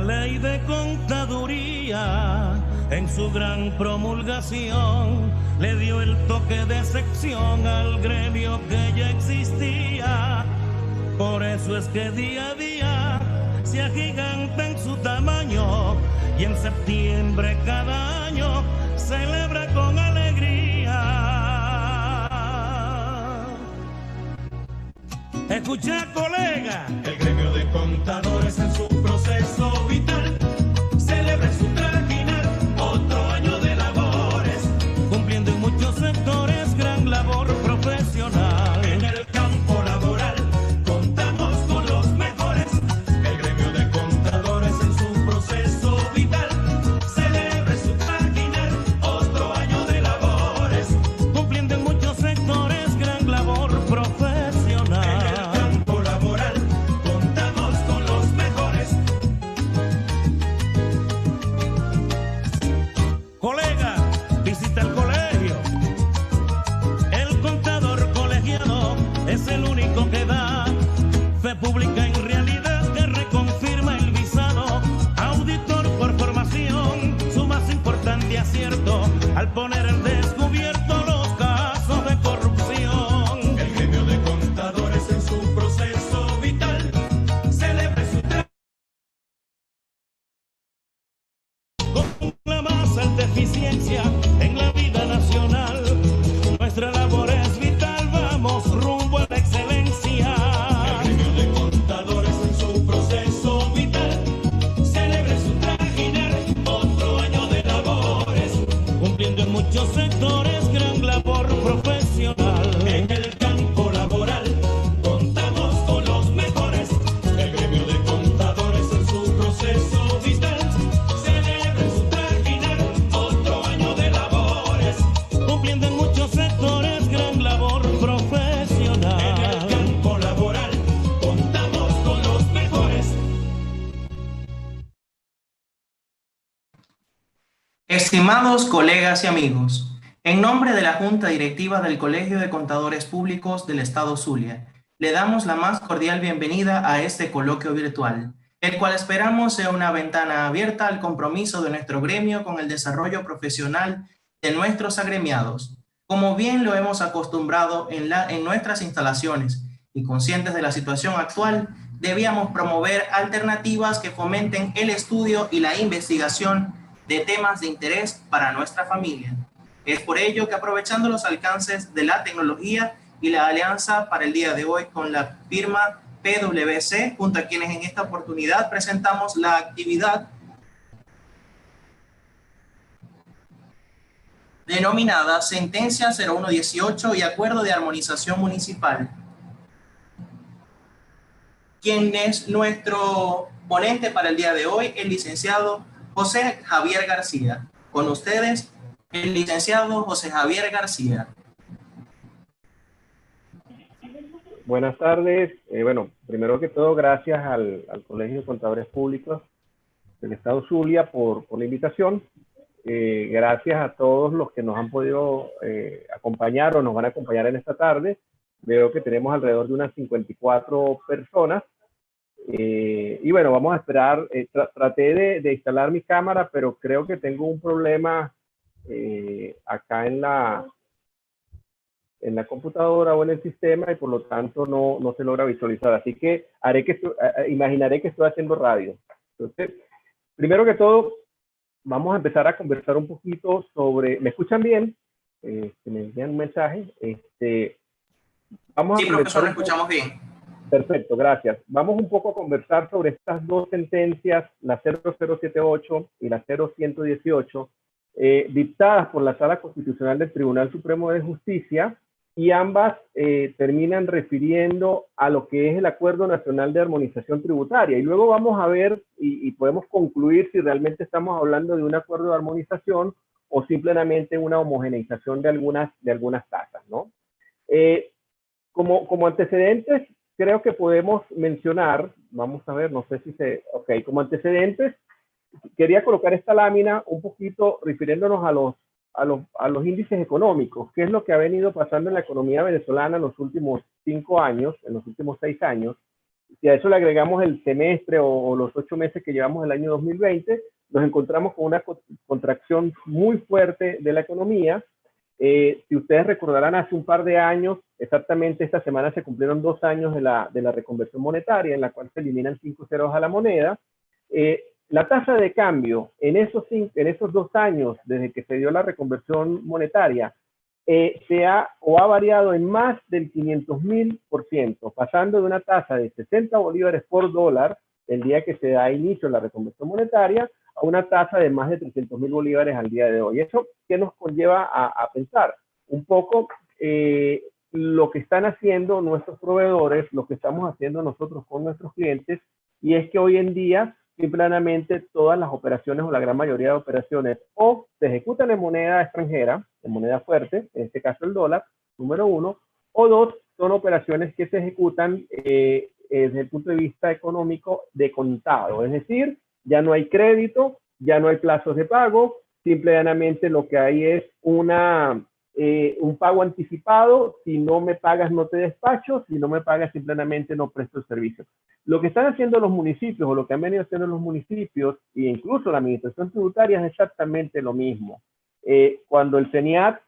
ley de contaduría, en su gran promulgación, le dio el toque de sección al gremio que ya existía. Por eso es que día a día se agiganta en su tamaño y en septiembre cada año celebra con alegría. Escucha, colega, el gremio de contadores en su proceso vital celebra su trajinar otro año de labores, cumpliendo en muchos sectores gran labor profesional. En el campo laboral contamos con los mejores. El gremio de contadores en su proceso vital celebra su trajinar otro año de labores, cumpliendo en muchos sectores gran labor profesional. Colega, visita el colegio. El contador colegiado es el único que da fe pública en realidad, que reconfirma el visado. Auditor por formación, su más importante acierto al poner en descubierto los casos de corrupción. El gremio de contadores en su proceso vital celebra su con la más alta eficiencia en la vida nacional. Nuestra labor es vital, vamos rumbo a la excelencia. El gremio de contadores en su proceso vital celebra su trajinar otro año de labores, cumpliendo en muchos sectores gran labor profesional. En el campo laboral contamos con los mejores. El gremio de contadores en su proceso vital celebra su trajinar otro año de labores, cumpliendo en muchos sectores gran labor profesional. En el campo laboral contamos con los mejores. Estimados colegas y amigos, en nombre de la Junta Directiva del Colegio de Contadores Públicos del Estado Zulia, le damos la más cordial bienvenida a este coloquio virtual, el cual esperamos sea una ventana abierta al compromiso de nuestro gremio con el desarrollo profesional de nuestros agremiados, como bien lo hemos acostumbrado en nuestras instalaciones, y conscientes de la situación actual, debíamos promover alternativas que fomenten el estudio y la investigación de temas de interés para nuestra familia. Es por ello que, aprovechando los alcances de la tecnología y la alianza para el día de hoy con la firma PwC, junto a quienes en esta oportunidad presentamos la actividad denominada Sentencia 0118 y Acuerdo de Armonización Municipal. Quien es nuestro ponente para el día de hoy, el licenciado José Javier García. Con ustedes, el licenciado José Javier García. Buenas tardes. Bueno, primero que todo, gracias al Colegio de Contadores Públicos del Estado Zulia por la invitación. Gracias a todos los que nos han podido acompañar o nos van a acompañar en esta tarde. Veo que tenemos alrededor de unas 54 personas. Y bueno, vamos a esperar. Traté de instalar mi cámara, pero creo que tengo un problema acá en la computadora o en el sistema, y por lo tanto no se logra visualizar. Así que imaginaré que estoy haciendo radio. Entonces, primero que todo, vamos a empezar a conversar un poquito sobre... ¿Me escuchan bien? Me envían un mensaje. Vamos Sí, a profesor, lo escuchamos bien. Perfecto, gracias. Vamos un poco a conversar sobre estas dos sentencias, la 0078 y la 0118, dictadas por la Sala Constitucional del Tribunal Supremo de Justicia, y ambas terminan refiriendo a lo que es el Acuerdo Nacional de Armonización Tributaria. Y luego vamos a ver y podemos concluir si realmente estamos hablando de un acuerdo de armonización o simplemente una homogeneización de algunas tasas, ¿no? Como antecedentes, creo que podemos mencionar, vamos a ver, no sé si ok, como antecedentes, quería colocar esta lámina un poquito refiriéndonos a los índices económicos, qué es lo que ha venido pasando en la economía venezolana en los últimos 5 años, en los últimos 6 años, Si a eso le agregamos el semestre o los 8 meses que llevamos el año 2020, nos encontramos con una contracción muy fuerte de la economía. Si ustedes recordarán, hace un par de años, exactamente esta semana se cumplieron 2 años de la reconversión monetaria, en la cual se eliminan 5 ceros a la moneda. La tasa de cambio en esos 2 años, desde que se dio la reconversión monetaria, ha variado en más del 500.000%, pasando de una tasa de 60 bolívares por dólar el día que se da inicio a la reconversión monetaria a una tasa de más de 300.000 bolívares al día de hoy. ¿Eso qué nos conlleva a pensar? Un poco lo que están haciendo nuestros proveedores, lo que estamos haciendo nosotros con nuestros clientes, y es que hoy en día simplemente todas las operaciones o la gran mayoría de operaciones o se ejecutan en moneda extranjera, en moneda fuerte, en este caso el dólar, número 1, o 2, son operaciones que se ejecutan desde el punto de vista económico de contado, es decir, ya no hay crédito, ya no hay plazos de pago, simplemente lo que hay es un pago anticipado. Si no me pagas no te despacho, si no me pagas simplemente no presto el servicio. Lo que están haciendo los municipios o lo que han venido haciendo los municipios e incluso la administración tributaria es exactamente lo mismo. Cuando el CENIAT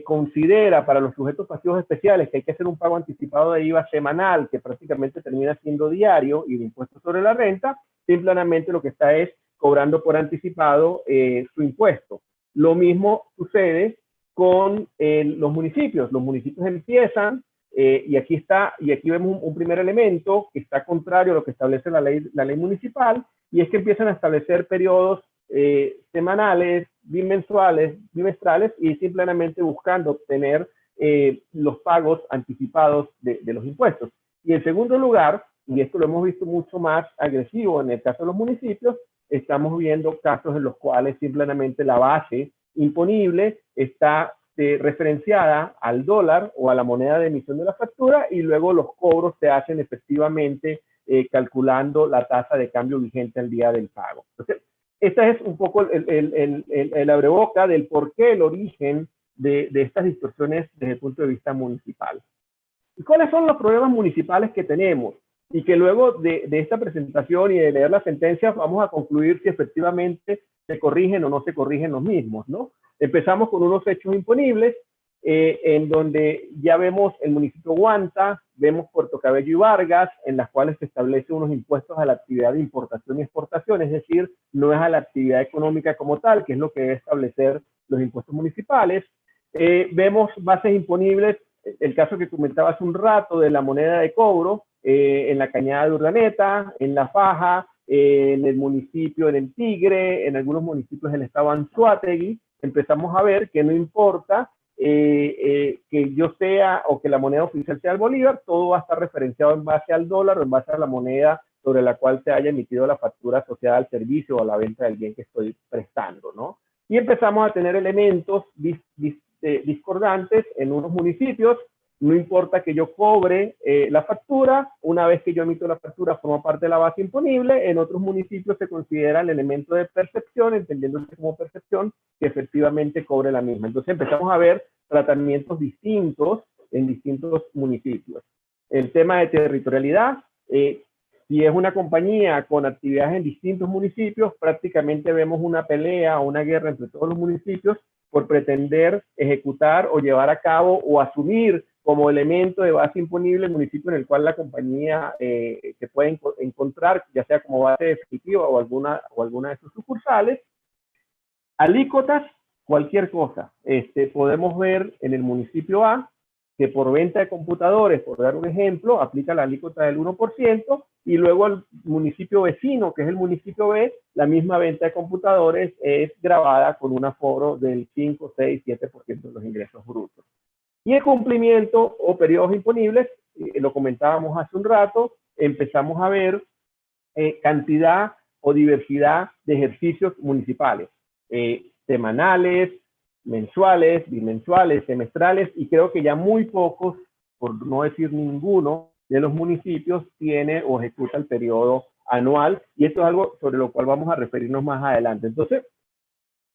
considera para los sujetos pasivos especiales que hay que hacer un pago anticipado de IVA semanal que prácticamente termina siendo diario y de impuestos sobre la renta, simplemente lo que está es cobrando por anticipado su impuesto. Lo mismo sucede con los municipios. Los municipios empiezan, y aquí vemos un primer elemento que está contrario a lo que establece la ley municipal, y es que empiezan a establecer periodos semanales, bimestrales, y simplemente buscando obtener los pagos anticipados de los impuestos. Y en segundo lugar, y esto lo hemos visto mucho más agresivo en el caso de los municipios, estamos viendo casos en los cuales simplemente la base imponible está referenciada al dólar o a la moneda de emisión de la factura, y luego los cobros se hacen efectivamente calculando la tasa de cambio vigente al día del pago. Entonces, esta es un poco el abreboca del por qué el origen de estas distorsiones desde el punto de vista municipal. ¿Y cuáles son los problemas municipales que tenemos? Y que luego de esta presentación y de leer las sentencias vamos a concluir si efectivamente se corrigen o no se corrigen los mismos, ¿no? Empezamos con unos hechos imponibles, en donde ya vemos el municipio Guanta, vemos Puerto Cabello y Vargas, en las cuales se establecen unos impuestos a la actividad de importación y exportación, es decir, no es a la actividad económica como tal, que es lo que debe establecer los impuestos municipales. Vemos bases imponibles, el caso que comentaba hace un rato de la moneda de cobro, en la Cañada de Urdaneta, en La Faja, en el municipio, en el Tigre, en algunos municipios del estado Anzoátegui. Empezamos a ver que no importa que yo sea o que la moneda oficial sea el bolívar, todo va a estar referenciado en base al dólar o en base a la moneda sobre la cual se haya emitido la factura asociada al servicio o a la venta del bien que estoy prestando, ¿no? Y empezamos a tener elementos discordantes en unos municipios. No importa que yo cobre la factura, una vez que yo emito la factura forma parte de la base imponible. En otros municipios se considera el elemento de percepción, entendiéndose como percepción, que efectivamente cobre la misma. Entonces empezamos a ver tratamientos distintos en distintos municipios. El tema de territorialidad, si es una compañía con actividades en distintos municipios, prácticamente vemos una pelea o una guerra entre todos los municipios por pretender ejecutar o llevar a cabo o asumir como elemento de base imponible el municipio en el cual la compañía se puede encontrar, ya sea como base definitiva o alguna de sus sucursales. Alícuotas, cualquier cosa. Podemos ver en el municipio A que por venta de computadores, por dar un ejemplo, aplica la alícuota del 1%, y luego el municipio vecino, que es el municipio B, la misma venta de computadores es gravada con un aforo del 5, 6, 7% de los ingresos brutos. Y el cumplimiento o periodos imponibles, lo comentábamos hace un rato, empezamos a ver cantidad o diversidad de ejercicios municipales, semanales, mensuales, bimensuales, semestrales, y creo que ya muy pocos, por no decir ninguno, de los municipios tiene o ejecuta el periodo anual, y esto es algo sobre lo cual vamos a referirnos más adelante. Entonces,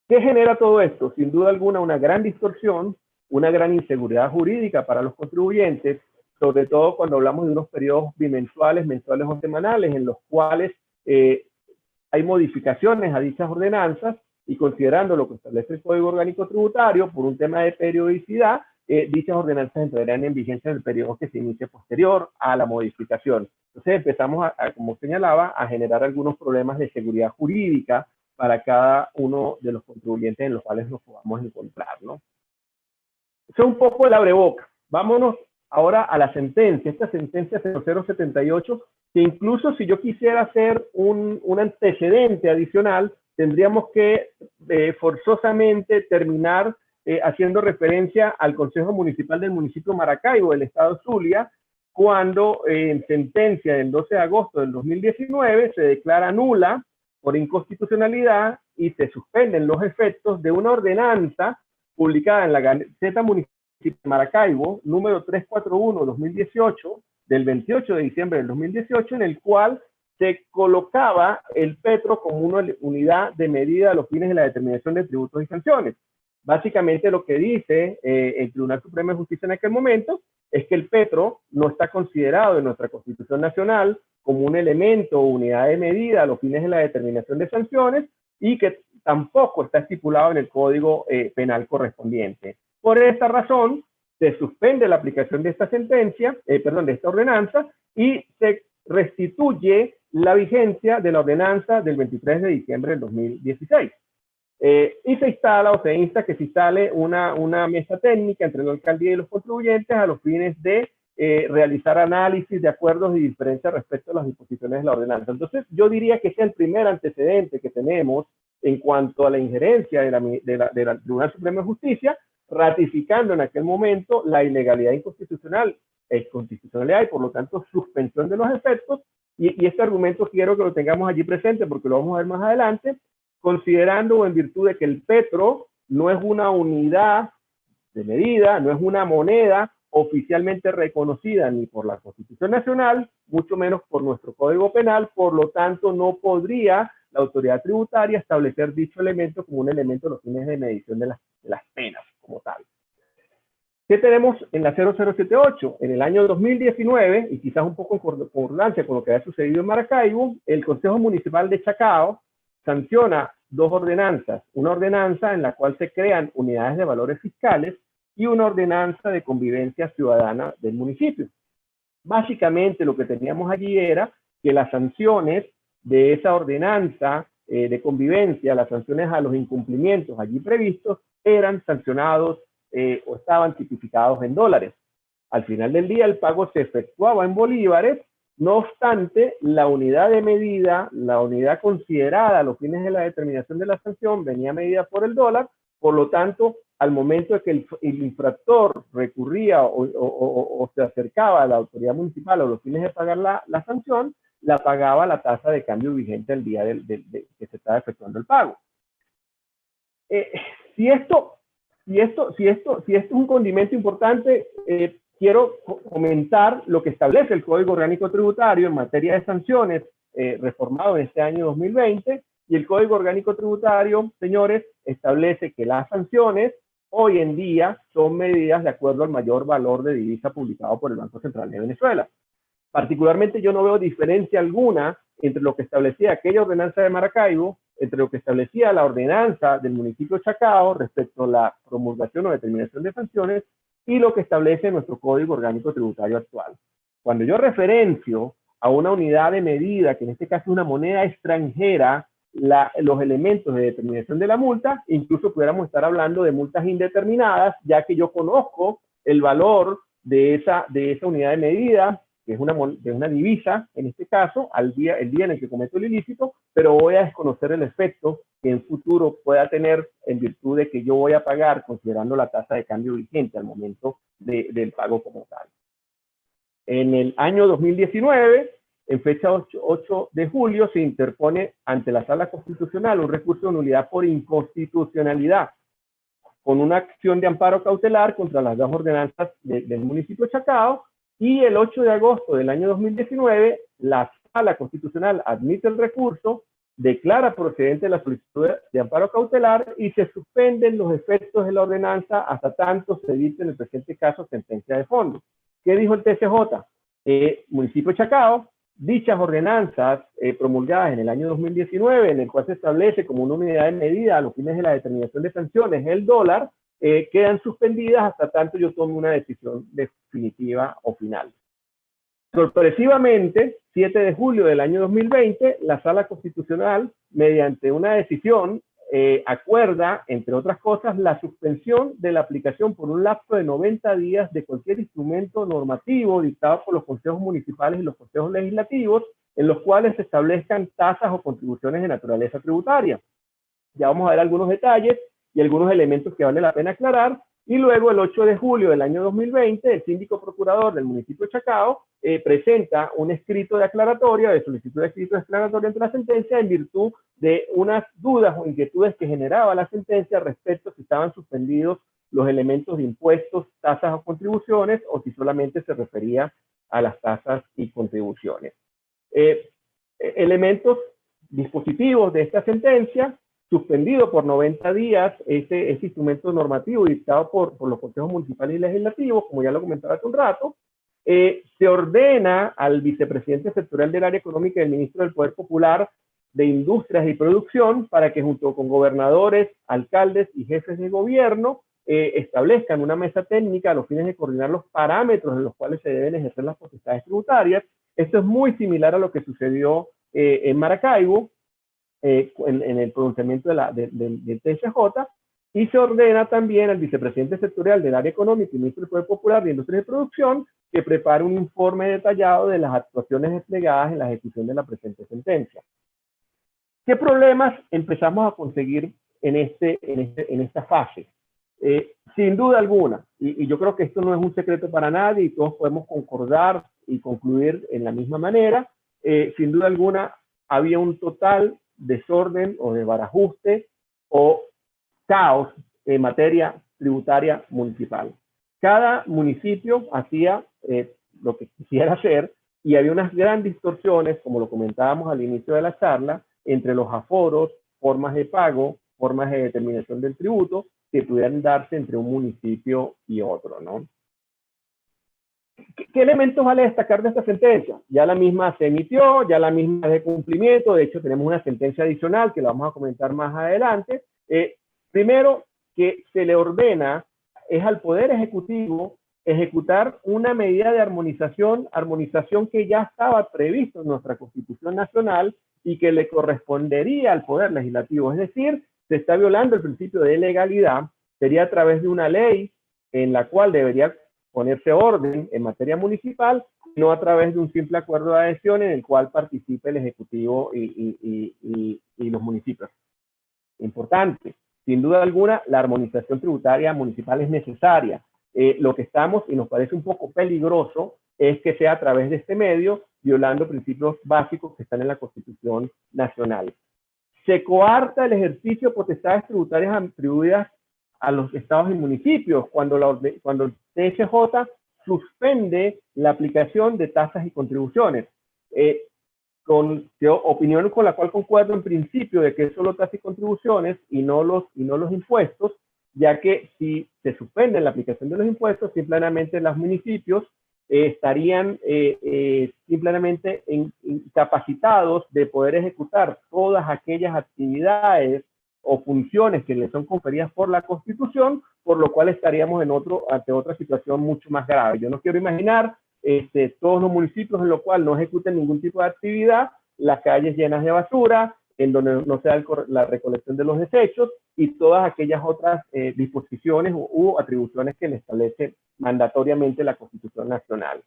¿qué genera todo esto? Sin duda alguna, una gran distorsión, una gran inseguridad jurídica para los contribuyentes, sobre todo cuando hablamos de unos periodos bimensuales, mensuales o semanales, en los cuales hay modificaciones a dichas ordenanzas, y considerando lo que establece el Código Orgánico Tributario, por un tema de periodicidad, dichas ordenanzas entrarán en vigencia en el periodo que se inicie posterior a la modificación. Entonces empezamos, como señalaba, a generar algunos problemas de seguridad jurídica para cada uno de los contribuyentes en los cuales nos podamos encontrar, ¿no? Eso es un poco el abreboca. Vámonos ahora a la sentencia. Esta sentencia 0078, que incluso si yo quisiera hacer un antecedente adicional, tendríamos que forzosamente terminar haciendo referencia al Consejo Municipal del municipio Maracaibo, del estado Zulia, cuando en sentencia del 12 de agosto del 2019 se declara nula por inconstitucionalidad y se suspenden los efectos de una ordenanza publicada en la Gaceta Municipal de Maracaibo, número 341-2018, del 28 de diciembre del 2018, en el cual se colocaba el petro como una unidad de medida a los fines de la determinación de tributos y sanciones. Básicamente lo que dice el Tribunal Supremo de Justicia en aquel momento es que el petro no está considerado en nuestra Constitución Nacional como un elemento o unidad de medida a los fines de la determinación de sanciones, y que tampoco está estipulado en el Código Penal correspondiente. Por esta razón, se suspende la aplicación de esta sentencia, de esta ordenanza, y se restituye la vigencia de la ordenanza del 23 de diciembre del 2016. Y se instala o se insta que se instale una mesa técnica entre la alcaldía y los contribuyentes a los fines de realizar análisis de acuerdos y diferencias respecto a las disposiciones de la ordenanza. Entonces, yo diría que ese es el primer antecedente que tenemos en cuanto a la injerencia del Tribunal Supremo de Justicia, ratificando en aquel momento la ilegalidad inconstitucionalidad y por lo tanto suspensión de los efectos, y este argumento quiero que lo tengamos allí presente porque lo vamos a ver más adelante, considerando o en virtud de que el petro no es una unidad de medida, no es una moneda oficialmente reconocida ni por la Constitución Nacional, mucho menos por nuestro Código Penal, por lo tanto no podría la autoridad tributaria establecer dicho elemento como un elemento de los fines de medición de las penas como tal. ¿Qué tenemos en la 0078? En el año 2019, y quizás un poco en concordancia con lo que había sucedido en Maracaibo, el Consejo Municipal de Chacao sanciona dos ordenanzas. Una ordenanza en la cual se crean unidades de valores fiscales y una ordenanza de convivencia ciudadana del municipio. Básicamente lo que teníamos allí era que las sanciones de esa ordenanza de convivencia, las sanciones a los incumplimientos allí previstos, eran sancionados o estaban tipificados en dólares. Al final del día el pago se efectuaba en bolívares, no obstante la unidad de medida, la unidad considerada a los fines de la determinación de la sanción venía medida por el dólar, por lo tanto al momento de que el infractor recurría o se acercaba a la autoridad municipal a los fines de pagar la sanción, la pagaba la tasa de cambio vigente el día que se estaba efectuando el pago. Si esto es un condimento importante, quiero comentar lo que establece el Código Orgánico Tributario en materia de sanciones, reformado en este año 2020, y el Código Orgánico Tributario, señores, establece que las sanciones hoy en día son medidas de acuerdo al mayor valor de divisa publicado por el Banco Central de Venezuela. Particularmente yo no veo diferencia alguna entre lo que establecía aquella ordenanza de Maracaibo, entre lo que establecía la ordenanza del municipio de Chacao respecto a la promulgación o determinación de sanciones y lo que establece nuestro Código Orgánico Tributario actual. Cuando yo referencio a una unidad de medida, que en este caso es una moneda extranjera, los elementos de determinación de la multa, incluso pudiéramos estar hablando de multas indeterminadas, ya que yo conozco el valor de esa unidad de medida, que es una divisa, en este caso, el día en el que cometo el ilícito, pero voy a desconocer el efecto que en futuro pueda tener en virtud de que yo voy a pagar considerando la tasa de cambio vigente al momento del pago como tal. En el año 2019, en fecha 8 de julio, se interpone ante la Sala Constitucional un recurso de nulidad por inconstitucionalidad, con una acción de amparo cautelar contra las dos ordenanzas del municipio de Chacao, y el 8 de agosto del año 2019, la Sala Constitucional admite el recurso, declara procedente la solicitud de amparo cautelar y se suspenden los efectos de la ordenanza hasta tanto se evite en el presente caso sentencia de fondo. ¿Qué dijo el TCJ? Municipio de Chacao, dichas ordenanzas promulgadas en el año 2019, en el cual se establece como una unidad de medida a los fines de la determinación de sanciones el dólar, quedan suspendidas hasta tanto yo tome una decisión definitiva o final. Sorpresivamente, 7 de julio del año 2020, la Sala Constitucional, mediante una decisión, acuerda, entre otras cosas, la suspensión de la aplicación por un lapso de 90 días de cualquier instrumento normativo dictado por los consejos municipales y los consejos legislativos, en los cuales se establezcan tasas o contribuciones de naturaleza tributaria. Ya vamos a ver algunos detalles y algunos elementos que vale la pena aclarar. Y luego, el 8 de julio del año 2020, el síndico procurador del municipio de Chacao presenta un escrito de aclaratoria, de solicitud de escrito de aclaratoria ante la sentencia, en virtud de unas dudas o inquietudes que generaba la sentencia respecto a si estaban suspendidos los elementos de impuestos, tasas o contribuciones, o si solamente se refería a las tasas y contribuciones. Elementos dispositivos de esta sentencia: suspendido por 90 días ese instrumento normativo dictado por los consejos municipales y legislativos, como ya lo comentaba hace un rato. Se ordena al vicepresidente sectorial del área económica y el ministro del Poder Popular de Industrias y Producción para que, junto con gobernadores, alcaldes y jefes de gobierno, establezcan una mesa técnica a los fines de coordinar los parámetros en los cuales se deben ejercer las potestades tributarias. Esto es muy similar a lo que sucedió en Maracaibo, en el pronunciamiento del TCJ, y se ordena también al vicepresidente sectorial del área económica y ministro del Poder Popular de Industria y Producción que prepare un informe detallado de las actuaciones desplegadas en la ejecución de la presente sentencia. ¿Qué problemas empezamos a conseguir en esta fase? Sin duda alguna, y yo creo que esto no es un secreto para nadie y todos podemos concordar y concluir en la misma manera, sin duda alguna había un total desorden o desbarajuste o caos en materia tributaria municipal. Cada municipio hacía lo que quisiera hacer y había unas grandes distorsiones, como lo comentábamos al inicio de la charla, entre los aforos, formas de pago, formas de determinación del tributo que pudieran darse entre un municipio y otro, ¿no? ¿Qué elementos vale destacar de esta sentencia? Ya la misma se emitió, ya la misma es de cumplimiento, de hecho tenemos una sentencia adicional que la vamos a comentar más adelante. Primero, que se le ordena es al Poder Ejecutivo ejecutar una medida de armonización que ya estaba previsto en nuestra Constitución Nacional y que le correspondería al Poder Legislativo. Es decir, se está violando el principio de legalidad, sería a través de una ley en la cual debería ponerse orden en materia municipal, no a través de un simple acuerdo de adhesión en el cual participe el Ejecutivo y los municipios. Importante, sin duda alguna, la armonización tributaria municipal es necesaria. Lo que estamos, y nos parece un poco peligroso, es que sea a través de este medio, violando principios básicos que están en la Constitución Nacional. Se coarta el ejercicio de potestades tributarias atribuidas a los estados y municipios cuando el TCJ suspende la aplicación de tasas y contribuciones. Opinión con la cual concuerdo en principio de que es solo tasas y contribuciones y no los impuestos, ya que si se suspende la aplicación de los impuestos, simplemente los municipios estarían simplemente incapacitados de poder ejecutar todas aquellas actividades o funciones que les son conferidas por la Constitución, por lo cual estaríamos ante otra situación mucho más grave. Yo no quiero imaginar todos los municipios en los cuales no ejecuten ningún tipo de actividad, las calles llenas de basura, en donde no se da la recolección de los desechos y todas aquellas otras disposiciones u atribuciones que le establece mandatoriamente la Constitución Nacional.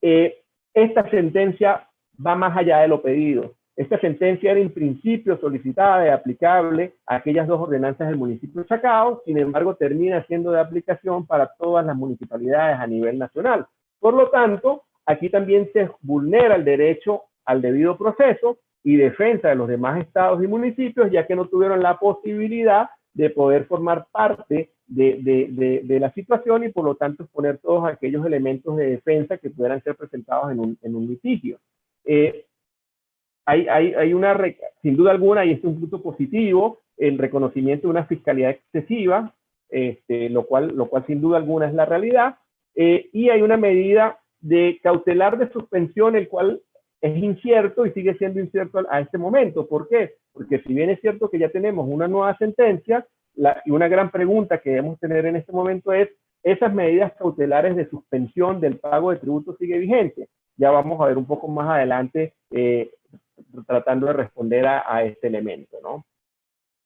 Esta sentencia va más allá de lo pedido. Esta sentencia era en principio solicitada y aplicable a aquellas dos ordenanzas del municipio de Chacao, sin embargo termina siendo de aplicación para todas las municipalidades a nivel nacional. Por lo tanto, aquí también se vulnera el derecho al debido proceso y defensa de los demás estados y municipios, ya que no tuvieron la posibilidad de poder formar parte de la situación y por lo tanto exponer todos aquellos elementos de defensa que pudieran ser presentados en un litigio. Sin duda alguna, y este es un punto positivo, el reconocimiento de una fiscalidad excesiva, lo cual sin duda alguna es la realidad, y hay una medida de cautelar de suspensión, el cual es incierto y sigue siendo incierto a este momento. ¿Por qué? Porque si bien es cierto que ya tenemos una nueva sentencia, y una gran pregunta que debemos tener en este momento es, ¿esas medidas cautelares de suspensión del pago de tributos sigue vigente? Ya vamos a ver un poco más adelante tratando de responder a este elemento, ¿no?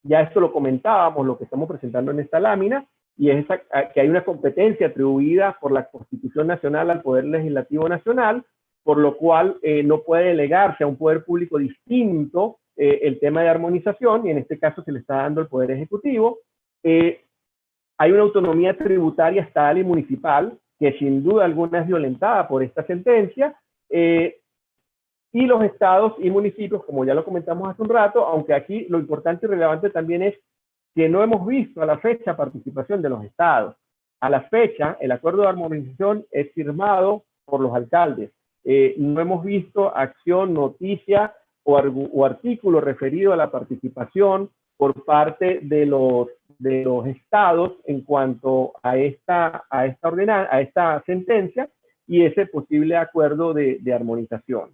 Ya esto lo comentábamos, lo que estamos presentando en esta lámina, y es que hay una competencia atribuida por la Constitución Nacional al Poder Legislativo Nacional, por lo cual no puede delegarse a un poder público distinto el tema de armonización, y en este caso se le está dando al Poder Ejecutivo. Hay una autonomía tributaria estatal y municipal, que sin duda alguna es violentada por esta sentencia, y los estados y municipios, como ya lo comentamos hace un rato, aunque aquí lo importante y relevante también es que no hemos visto a la fecha participación de los estados. A la fecha, el acuerdo de armonización es firmado por los alcaldes. No hemos visto acción, noticia o artículo referido a la participación por parte de los estados en cuanto a esta sentencia y ese posible acuerdo de armonización.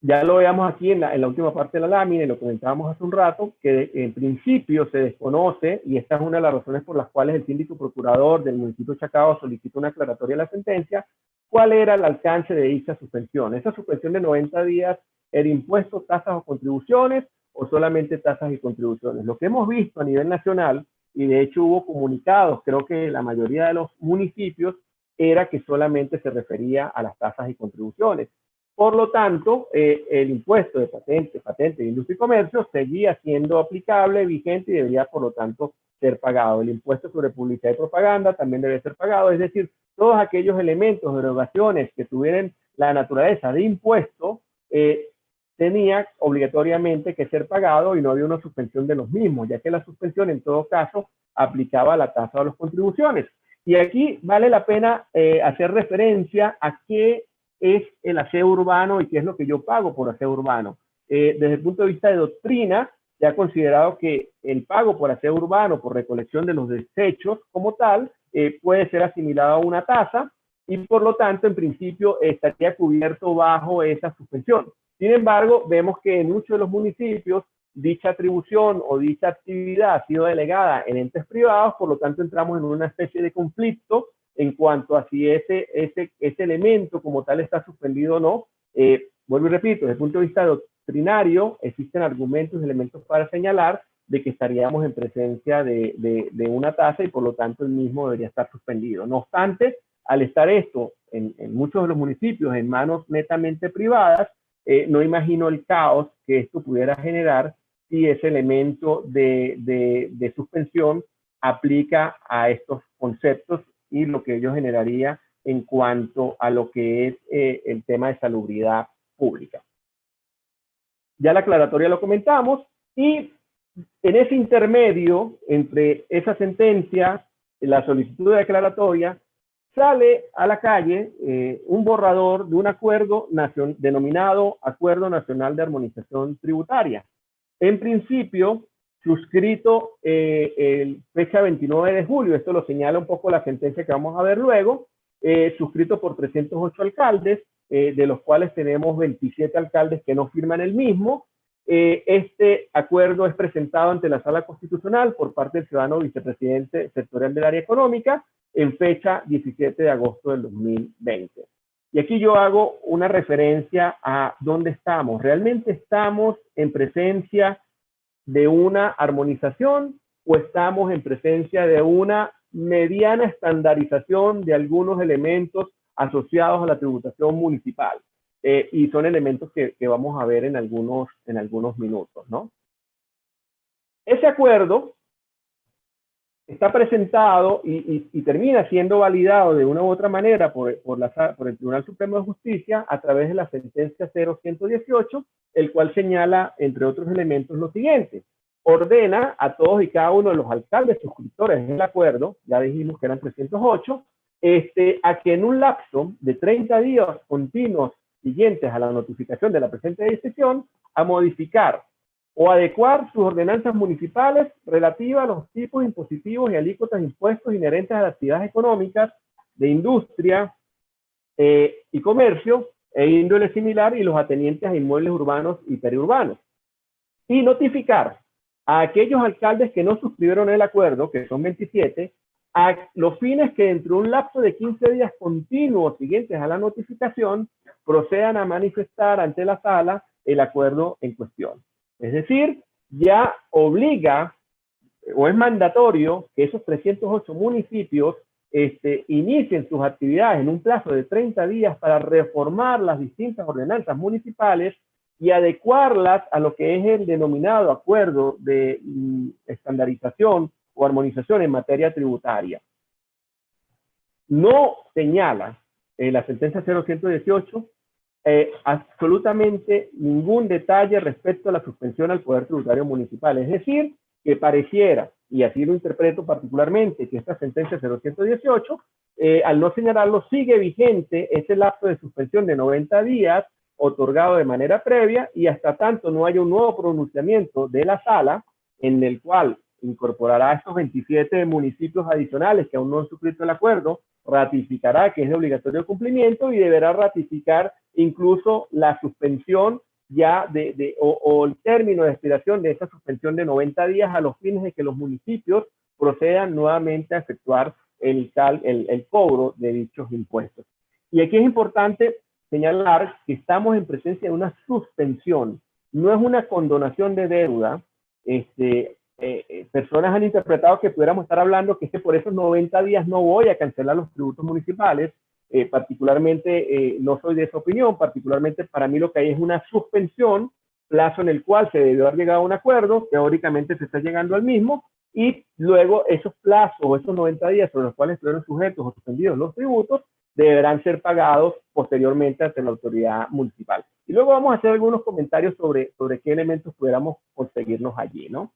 Ya lo veamos aquí en la última parte de la lámina, y lo comentábamos hace un rato, que en principio se desconoce, y esta es una de las razones por las cuales el síndico procurador del municipio de Chacao solicitó una aclaratoria de la sentencia, cuál era el alcance de dicha suspensión. Esa suspensión de 90 días era impuestos, tasas o contribuciones, o solamente tasas y contribuciones. Lo que hemos visto a nivel nacional, y de hecho hubo comunicados, creo que la mayoría de los municipios, era que solamente se refería a las tasas y contribuciones. Por lo tanto, el impuesto de patente de industria y comercio seguía siendo aplicable, vigente, y debería, por lo tanto, ser pagado. El impuesto sobre publicidad y propaganda también debe ser pagado, es decir, todos aquellos elementos, derogaciones que tuvieran la naturaleza de impuesto, tenía obligatoriamente que ser pagado, y no había una suspensión de los mismos, ya que la suspensión en todo caso aplicaba la tasa o las contribuciones. Y aquí vale la pena hacer referencia a qué es el aseo urbano y qué es lo que yo pago por aseo urbano. Desde el punto de vista de doctrina, se ha considerado que el pago por aseo urbano, por recolección de los desechos como tal, puede ser asimilado a una tasa, y por lo tanto, en principio, estaría cubierto bajo esa suspensión. Sin embargo, vemos que en muchos de los municipios dicha atribución o dicha actividad ha sido delegada en entes privados, por lo tanto entramos en una especie de conflicto en cuanto a si ese elemento como tal está suspendido o no. Vuelvo y repito, desde el punto de vista doctrinario, existen argumentos y elementos para señalar de que estaríamos en presencia de una tasa, y por lo tanto el mismo debería estar suspendido. No obstante, al estar esto en muchos de los municipios en manos netamente privadas, no imagino el caos que esto pudiera generar si ese elemento de suspensión aplica a estos conceptos y lo que ello generaría en cuanto a lo que es el tema de salubridad pública. Ya la aclaratoria lo comentamos, y en ese intermedio entre esa sentencia, la solicitud de declaratoria, sale a la calle un borrador de un acuerdo denominado Acuerdo Nacional de Armonización Tributaria. En principio, suscrito fecha 29 de julio, esto lo señala un poco la sentencia que vamos a ver luego, suscrito por 308 alcaldes, de los cuales tenemos 27 alcaldes que no firman el mismo. Este acuerdo es presentado ante la Sala Constitucional por parte del ciudadano vicepresidente sectorial del área económica en fecha 17 de agosto del 2020. Y aquí yo hago una referencia a dónde estamos. ¿Realmente estamos en presencia de una armonización o estamos en presencia de una mediana estandarización de algunos elementos asociados a la tributación municipal? Y son elementos que vamos a ver en algunos minutos, ¿no? Ese acuerdo está presentado y termina siendo validado de una u otra manera por el Tribunal Supremo de Justicia a través de la sentencia 0118, el cual señala, entre otros elementos, lo siguiente: ordena a todos y cada uno de los alcaldes suscriptores del acuerdo, ya dijimos que eran 308, a que en un lapso de 30 días continuos siguientes a la notificación de la presente decisión, a modificar o adecuar sus ordenanzas municipales relativas a los tipos impositivos y alícuotas de impuestos inherentes a las actividades económicas, de industria, y comercio e índole similar y los atenientes a inmuebles urbanos y periurbanos. Y notificar a aquellos alcaldes que no suscribieron el acuerdo, que son 27, a los fines que dentro de un lapso de 15 días continuos siguientes a la notificación procedan a manifestar ante la sala el acuerdo en cuestión. Es decir, ya obliga o es mandatorio que esos 308 municipios inicien sus actividades en un plazo de 30 días para reformar las distintas ordenanzas municipales y adecuarlas a lo que es el denominado acuerdo de estandarización o armonización en materia tributaria. No señala en la sentencia 0118 absolutamente ningún detalle respecto a la suspensión al poder tributario municipal. Es decir, que pareciera, y así lo interpreto particularmente, que esta sentencia 0118, al no señalarlo, sigue vigente ese lapso de suspensión de 90 días otorgado de manera previa y hasta tanto no haya un nuevo pronunciamiento de la sala en el cual incorporará estos 27 municipios adicionales que aún no han suscrito el acuerdo, ratificará que es de obligatorio cumplimiento y deberá ratificar incluso la suspensión ya o el término de expiración de esa suspensión de 90 días a los fines de que los municipios procedan nuevamente a efectuar el cobro de dichos impuestos. Y aquí es importante señalar que estamos en presencia de una suspensión, no es una condonación de deuda. Personas han interpretado que pudiéramos estar hablando que por esos 90 días no voy a cancelar los tributos municipales. Particularmente no soy de esa opinión, particularmente para mí lo que hay es una suspensión, plazo en el cual se debió haber llegado a un acuerdo, teóricamente se está llegando al mismo, y luego esos plazos o esos 90 días sobre los cuales estuvieron sujetos o suspendidos los tributos deberán ser pagados posteriormente ante la autoridad municipal. Y luego vamos a hacer algunos comentarios sobre qué elementos pudiéramos conseguirnos allí, ¿no?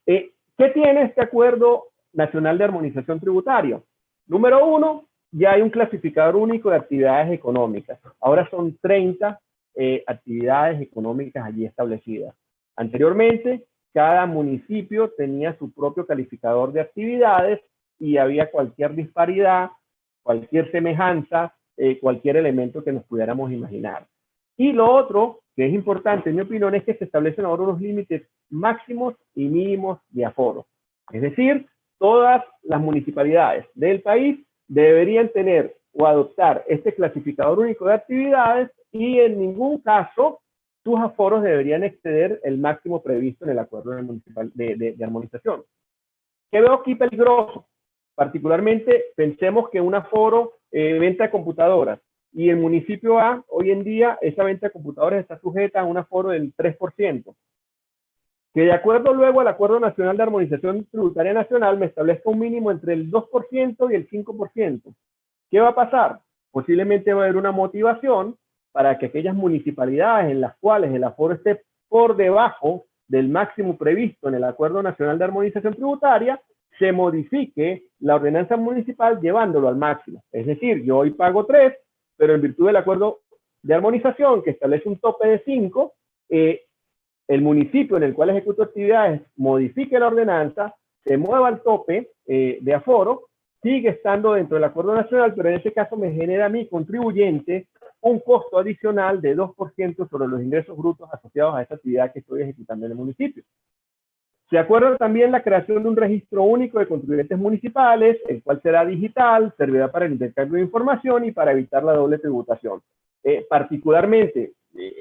¿Qué tiene este Acuerdo Nacional de Armonización Tributaria? Número uno, ya hay un clasificador único de actividades económicas. Ahora son 30 actividades económicas allí establecidas. Anteriormente, cada municipio tenía su propio calificador de actividades y había cualquier disparidad, cualquier semejanza, cualquier elemento que nos pudiéramos imaginar. Y lo otro, que es importante en mi opinión, es que se establecen ahora unos límites máximos y mínimos de aforo. Es decir, todas las municipalidades del país deberían tener o adoptar este clasificador único de actividades y en ningún caso sus aforos deberían exceder el máximo previsto en el acuerdo de armonización. ¿Qué veo aquí peligroso? Particularmente pensemos que un aforo venta de computadoras y el municipio A, hoy en día, esa venta de computadoras está sujeta a un aforo del 3%. Que de acuerdo luego al Acuerdo Nacional de Armonización Tributaria Nacional me establezca un mínimo entre el 2% y el 5%. ¿Qué va a pasar? Posiblemente va a haber una motivación para que aquellas municipalidades en las cuales el aforo esté por debajo del máximo previsto en el Acuerdo Nacional de Armonización Tributaria, se modifique la ordenanza municipal llevándolo al máximo. Es decir, yo hoy pago 3, pero en virtud del Acuerdo de Armonización que establece un tope de 5, el municipio en el cual ejecuto actividades modifique la ordenanza, se mueva el tope de aforo, sigue estando dentro del Acuerdo Nacional, pero en ese caso me genera a mí, contribuyente, un costo adicional de 2% sobre los ingresos brutos asociados a esa actividad que estoy ejecutando en el municipio. Se acuerda también la creación de un registro único de contribuyentes municipales, el cual será digital, servirá para el intercambio de información y para evitar la doble tributación. Particularmente,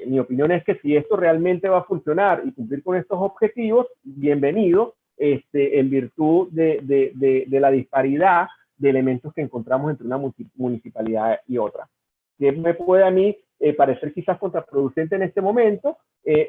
mi opinión es que si esto realmente va a funcionar y cumplir con estos objetivos, bienvenido, en virtud de la disparidad de elementos que encontramos entre una municipalidad y otra. Que me puede a mí parecer quizás contraproducente en este momento,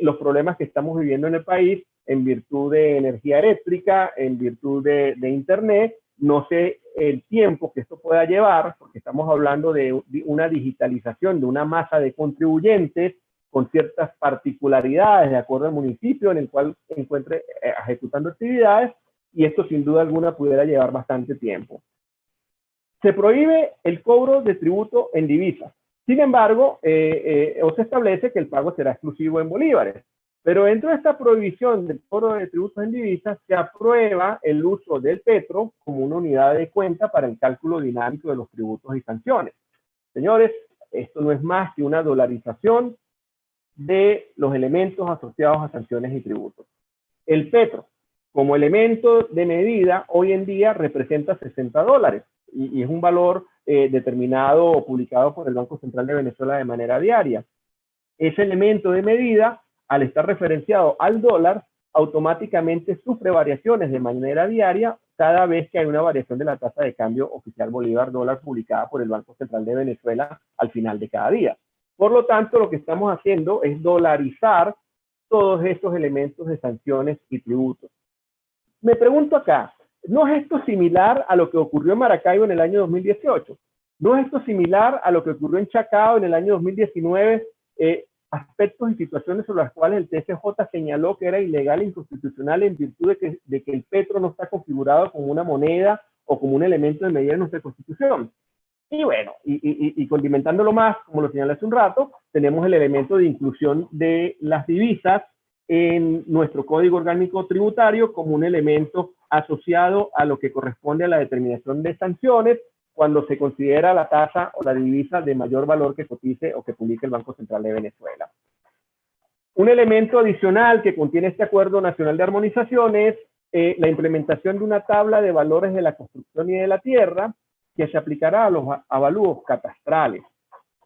los problemas que estamos viviendo en el país en virtud de energía eléctrica, en virtud de internet. No sé el tiempo que esto pueda llevar, porque estamos hablando de una digitalización de una masa de contribuyentes con ciertas particularidades de acuerdo al municipio en el cual se encuentre ejecutando actividades, y esto sin duda alguna pudiera llevar bastante tiempo. Se prohíbe el cobro de tributo en divisas. Sin embargo, se establece que el pago será exclusivo en bolívares. Pero dentro de esta prohibición del cobro de tributos en divisas, se aprueba el uso del petro como una unidad de cuenta para el cálculo dinámico de los tributos y sanciones. Señores, esto no es más que una dolarización de los elementos asociados a sanciones y tributos. El petro, como elemento de medida, hoy en día representa $60 y es un valor determinado o publicado por el Banco Central de Venezuela de manera diaria. Ese elemento de medida, al estar referenciado al dólar, automáticamente sufre variaciones de manera diaria cada vez que hay una variación de la tasa de cambio oficial Bolívar-dólar publicada por el Banco Central de Venezuela al final de cada día. Por lo tanto, lo que estamos haciendo es dolarizar todos estos elementos de sanciones y tributos. Me pregunto acá, ¿no es esto similar a lo que ocurrió en Maracaibo en el año 2018? ¿No es esto similar a lo que ocurrió en Chacao en el año 2019? Aspectos y situaciones sobre las cuales el TSJ señaló que era ilegal e inconstitucional en virtud de que el petro no está configurado como una moneda o como un elemento de medida en nuestra Constitución. Y bueno, y condimentándolo más, como lo señalé hace un rato, tenemos el elemento de inclusión de las divisas en nuestro Código Orgánico Tributario como un elemento asociado a lo que corresponde a la determinación de sanciones cuando se considera la tasa o la divisa de mayor valor que cotice o que publique el Banco Central de Venezuela. Un elemento adicional que contiene este Acuerdo Nacional de Armonización es la implementación de una tabla de valores de la construcción y de la tierra que se aplicará a los avalúos catastrales.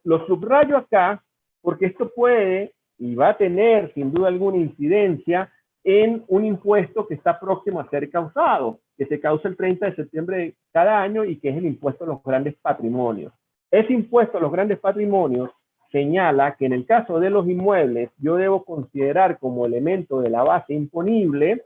Lo subrayo acá porque esto puede y va a tener sin duda alguna incidencia en un impuesto que está próximo a ser causado, que se causa el 30 de septiembre de cada año y que es el impuesto a los grandes patrimonios. Ese impuesto a los grandes patrimonios señala que en el caso de los inmuebles yo debo considerar como elemento de la base imponible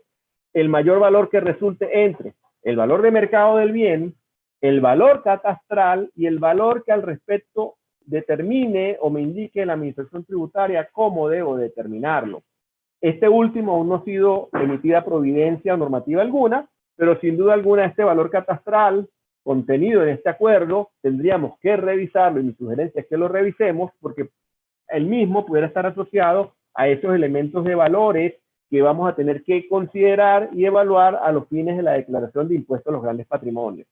el mayor valor que resulte entre el valor de mercado del bien, el valor catastral y el valor que al respecto determine o me indique la administración tributaria cómo debo determinarlo. Este último aún no ha sido emitida providencia o normativa alguna, pero sin duda alguna este valor catastral contenido en este acuerdo tendríamos que revisarlo y mi sugerencia es que lo revisemos porque el mismo pudiera estar asociado a esos elementos de valores que vamos a tener que considerar y evaluar a los fines de la declaración de impuestos a los grandes patrimonios.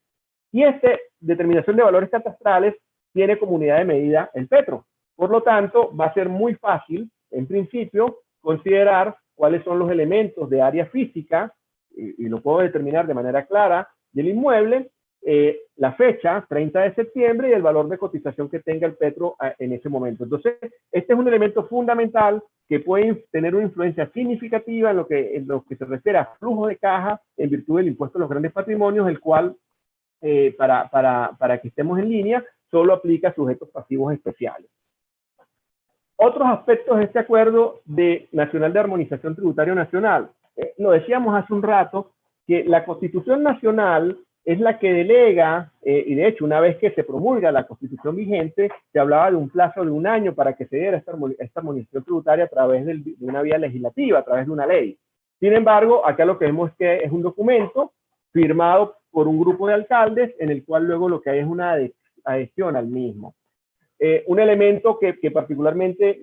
Y esta determinación de valores catastrales tiene como unidad de medida el petro. Por lo tanto, va a ser muy fácil, en principio, considerar cuáles son los elementos de área física, y lo puedo determinar de manera clara, del inmueble, la fecha, 30 de septiembre, y el valor de cotización que tenga el petro en ese momento. Entonces, este es un elemento fundamental que puede tener una influencia significativa en lo que se refiere a flujo de caja en virtud del impuesto a los grandes patrimonios, el cual, para que estemos en línea, solo aplica a sujetos pasivos especiales. Otros aspectos de este acuerdo nacional de armonización tributaria nacional. Lo decíamos hace un rato, que la Constitución Nacional es la que delega, y de hecho una vez que se promulga la Constitución vigente, se hablaba de un plazo de un año para que se diera esta armonización tributaria a través de una vía legislativa, a través de una ley. Sin embargo, acá lo que vemos es que es un documento firmado por un grupo de alcaldes en el cual luego lo que hay es una adhesión al mismo. Un elemento que particularmente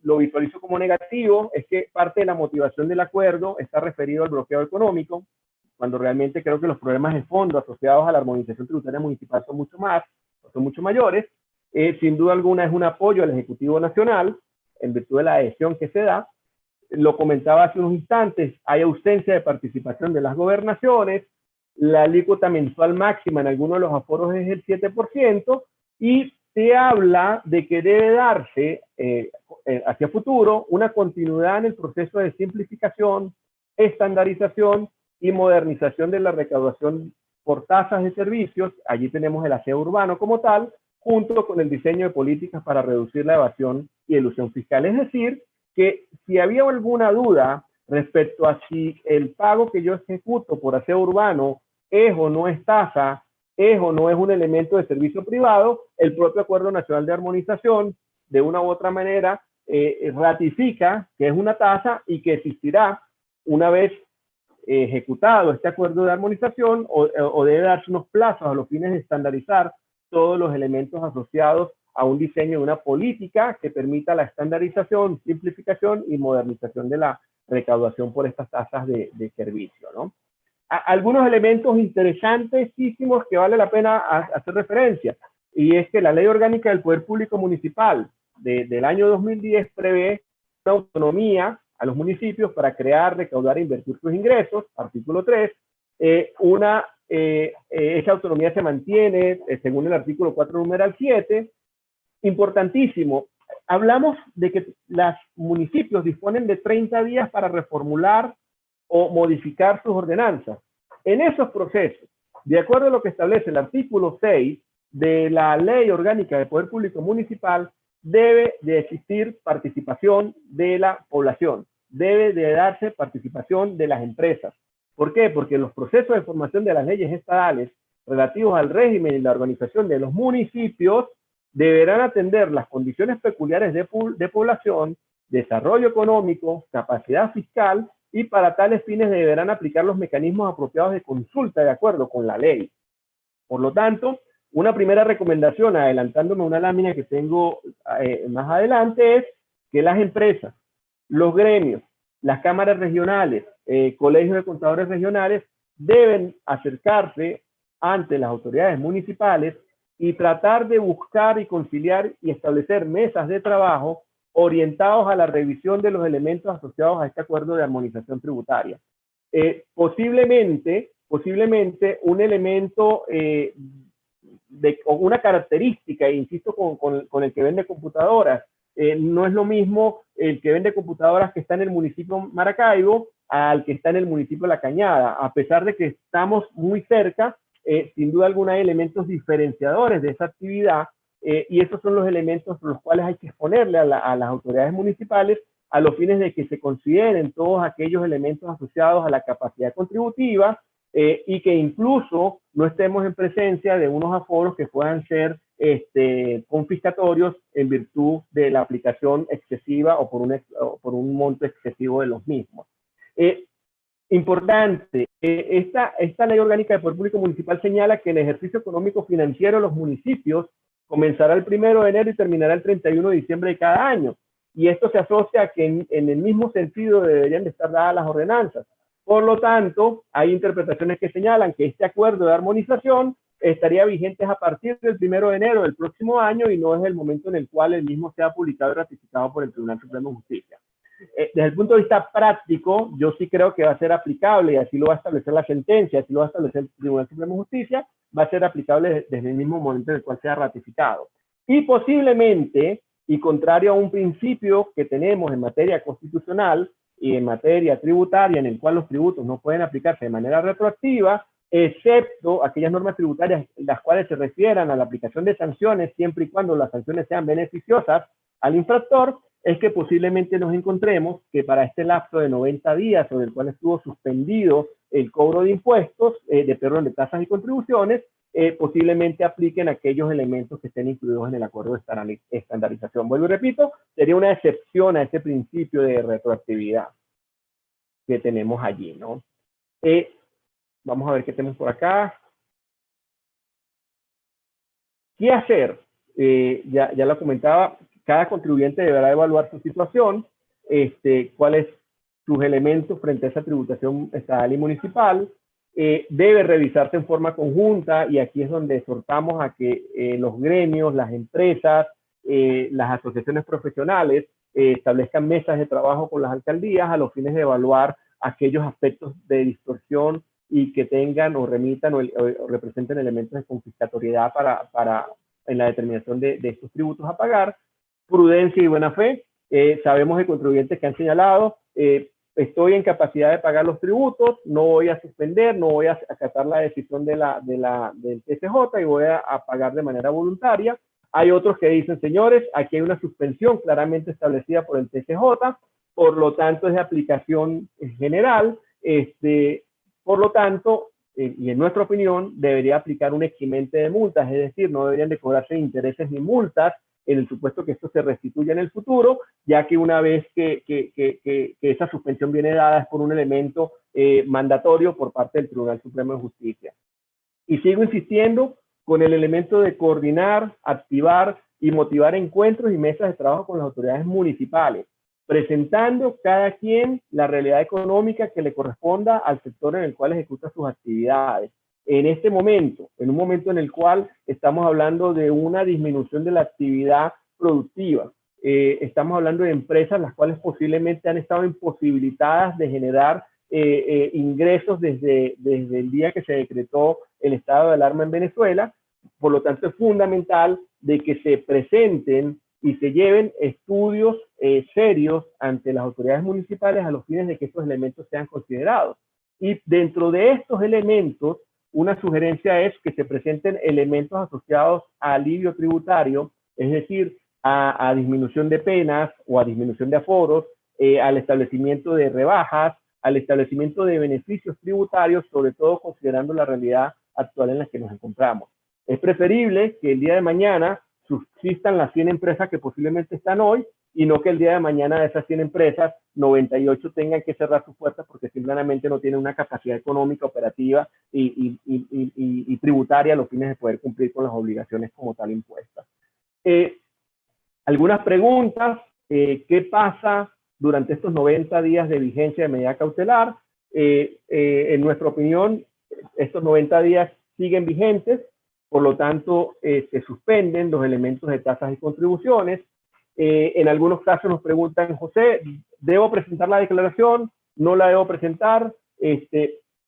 lo visualizo como negativo es que parte de la motivación del acuerdo está referido al bloqueo económico, cuando realmente creo que los problemas de fondo asociados a la armonización tributaria municipal son mucho mayores. Sin duda alguna es un apoyo al Ejecutivo Nacional en virtud de la adhesión que se da. Lo comentaba hace unos instantes, hay ausencia de participación de las gobernaciones, la alícuota mensual máxima en algunos de los aforos es el 7%, y se habla de que debe darse hacia futuro una continuidad en el proceso de simplificación, estandarización y modernización de la recaudación por tasas de servicios. Allí tenemos el aseo urbano como tal, junto con el diseño de políticas para reducir la evasión y elusión fiscal. Es decir, que si había alguna duda respecto a si el pago que yo ejecuto por aseo urbano es o no es tasa, es o no es un elemento de servicio privado, el propio Acuerdo Nacional de Armonización, de una u otra manera, ratifica que es una tasa y que existirá una vez ejecutado este acuerdo de armonización o debe darse unos plazos a los fines de estandarizar todos los elementos asociados a un diseño de una política que permita la estandarización, simplificación y modernización de la recaudación por estas tasas de servicio, ¿no? Algunos elementos interesantísimos que vale la pena hacer referencia. y es que la Ley Orgánica del Poder Público Municipal del año 2010 prevé una autonomía a los municipios para crear, recaudar e invertir sus ingresos, artículo 3. Esa autonomía se mantiene según el artículo 4, numeral 7. Importantísimo, hablamos de que los municipios disponen de 30 días para reformular o modificar sus ordenanzas. En esos procesos, de acuerdo a lo que establece el artículo 6 de la Ley Orgánica del Poder Público Municipal, debe de existir participación de la población, debe de darse participación de las empresas. ¿Por qué? Porque los procesos de formación de las leyes estatales relativos al régimen y la organización de los municipios deberán atender las condiciones peculiares de población, desarrollo económico, capacidad fiscal, y para tales fines deberán aplicar los mecanismos apropiados de consulta de acuerdo con la ley. Por lo tanto, una primera recomendación, adelantándome a una lámina que tengo más adelante, es que las empresas, los gremios, las cámaras regionales, colegios de contadores regionales, deben acercarse ante las autoridades municipales y tratar de buscar y conciliar y establecer mesas de trabajo orientados a la revisión de los elementos asociados a este acuerdo de armonización tributaria. Posiblemente un elemento o una característica, insisto, con el que vende computadoras, no es lo mismo el que vende computadoras que está en el municipio Maracaibo al que está en el municipio La Cañada, a pesar de que estamos muy cerca. Sin duda alguna hay elementos diferenciadores de esa actividad, y esos son los elementos por los cuales hay que exponerle a las autoridades municipales a los fines de que se consideren todos aquellos elementos asociados a la capacidad contributiva, y que incluso no estemos en presencia de unos aforos que puedan ser confiscatorios en virtud de la aplicación excesiva o por un monto excesivo de los mismos. Importante, esta Ley Orgánica de Poder Público Municipal señala que el ejercicio económico financiero de los municipios comenzará el 1 de enero y terminará el 31 de diciembre de cada año. Y esto se asocia a que en el mismo sentido deberían de estar dadas las ordenanzas. Por lo tanto, hay interpretaciones que señalan que este acuerdo de armonización estaría vigente a partir del 1 de enero del próximo año y no es el momento en el cual el mismo sea publicado y ratificado por el Tribunal Supremo de Justicia. Desde el punto de vista práctico, yo sí creo que va a ser aplicable, y así lo va a establecer la sentencia, así lo va a establecer el Tribunal Supremo de Justicia, va a ser aplicable desde el mismo momento en el cual sea ratificado. Y posiblemente, y contrario a un principio que tenemos en materia constitucional y en materia tributaria, en el cual los tributos no pueden aplicarse de manera retroactiva, excepto aquellas normas tributarias las cuales se refieran a la aplicación de sanciones, siempre y cuando las sanciones sean beneficiosas al infractor, es que posiblemente nos encontremos que para este lapso de 90 días, sobre el cual estuvo suspendido el cobro de impuestos, de tasas y contribuciones, posiblemente apliquen aquellos elementos que estén incluidos en el acuerdo de estandarización. Vuelvo y repito, sería una excepción a ese principio de retroactividad que tenemos allí, ¿no? Vamos a ver qué tenemos por acá. ¿Qué hacer? Ya lo comentaba. Cada contribuyente deberá evaluar su situación, cuáles sus elementos frente a esa tributación estatal y municipal. Debe revisarse en forma conjunta, y aquí es donde exhortamos a que los gremios, las empresas, las asociaciones profesionales establezcan mesas de trabajo con las alcaldías a los fines de evaluar aquellos aspectos de distorsión y que tengan o remitan o representen elementos de confiscatoriedad en la determinación de estos tributos a pagar. Prudencia y buena fe. Sabemos de contribuyentes que han señalado, estoy en capacidad de pagar los tributos, no voy a suspender, no voy a acatar la decisión del TCJ y voy a pagar de manera voluntaria. Hay otros que dicen, señores, aquí hay una suspensión claramente establecida por el TCJ, por lo tanto es de aplicación general, por lo tanto, y en nuestra opinión, debería aplicar un eximente de multas, es decir, no deberían de cobrarse intereses ni multas en el supuesto que esto se restituya en el futuro, ya que una vez que esa suspensión viene dada es por un elemento mandatorio por parte del Tribunal Supremo de Justicia. Y sigo insistiendo con el elemento de coordinar, activar y motivar encuentros y mesas de trabajo con las autoridades municipales, presentando cada quien la realidad económica que le corresponda al sector en el cual ejecuta sus actividades. En este momento, en un momento en el cual estamos hablando de una disminución de la actividad productiva, estamos hablando de empresas las cuales posiblemente han estado imposibilitadas de generar ingresos desde el día que se decretó el estado de alarma en Venezuela. Por lo tanto, es fundamental de que se presenten y se lleven estudios serios ante las autoridades municipales a los fines de que estos elementos sean considerados. Y dentro de estos elementos, una sugerencia es que se presenten elementos asociados a alivio tributario, es decir, a disminución de penas o a disminución de aforos, al establecimiento de rebajas, al establecimiento de beneficios tributarios, sobre todo considerando la realidad actual en la que nos encontramos. Es preferible que el día de mañana subsistan las 100 empresas que posiblemente están hoy y no que el día de mañana de esas 100 empresas, 98 tengan que cerrar sus puertas porque simplemente no tienen una capacidad económica, operativa y tributaria a los fines de poder cumplir con las obligaciones como tal impuestas. Algunas preguntas. ¿Qué pasa durante estos 90 días de vigencia de medida cautelar? En nuestra opinión, estos 90 días siguen vigentes, por lo tanto, se suspenden los elementos de tasas y contribuciones. En algunos casos nos preguntan, José, ¿debo presentar la declaración? ¿No la debo presentar?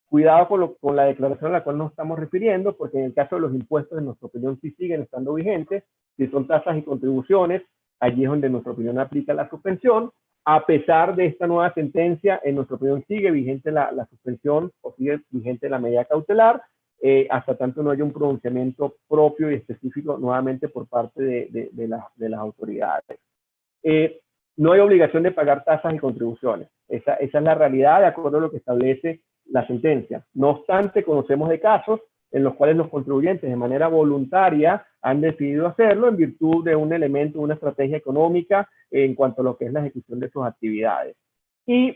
Cuidado con la declaración a la cual nos estamos refiriendo, porque en el caso de los impuestos, en nuestra opinión, sí siguen estando vigentes. Si son tasas y contribuciones, allí es donde, en nuestra opinión, aplica la suspensión. A pesar de esta nueva sentencia, en nuestra opinión, sigue vigente la suspensión o sigue vigente la medida cautelar, hasta tanto no haya un pronunciamiento propio y específico nuevamente por parte de las autoridades. No hay obligación de pagar tasas y contribuciones. Esa es la realidad de acuerdo a lo que establece la sentencia. No obstante, conocemos de casos en los cuales los contribuyentes de manera voluntaria han decidido hacerlo en virtud de un elemento, una estrategia económica en cuanto a lo que es la ejecución de sus actividades. Y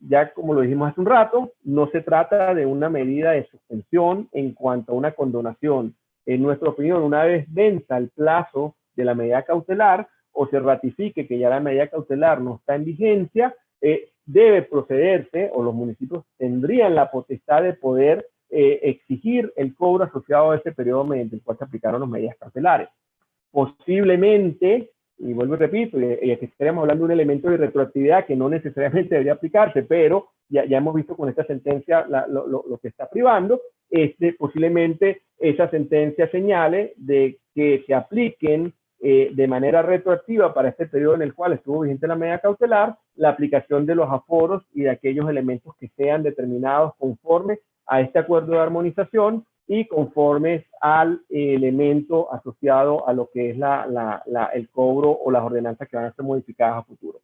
ya como lo dijimos hace un rato, no se trata de una medida de suspensión en cuanto a una condonación. En nuestra opinión, una vez venza el plazo de la medida cautelar o se ratifique que ya la medida cautelar no está en vigencia, debe procederse, o los municipios tendrían la potestad de poder exigir el cobro asociado a este periodo mediante el cual se aplicaron las medidas cautelares. Posiblemente, y vuelvo y repito, y aquí estaríamos hablando de un elemento de retroactividad que no necesariamente debería aplicarse, pero ya hemos visto con esta sentencia lo que está privando, posiblemente esa sentencia señale de que se apliquen de manera retroactiva para este periodo en el cual estuvo vigente la medida cautelar, la aplicación de los aforos y de aquellos elementos que sean determinados conforme a este acuerdo de armonización y conformes al elemento asociado a lo que es el cobro o las ordenanzas que van a ser modificadas a futuro.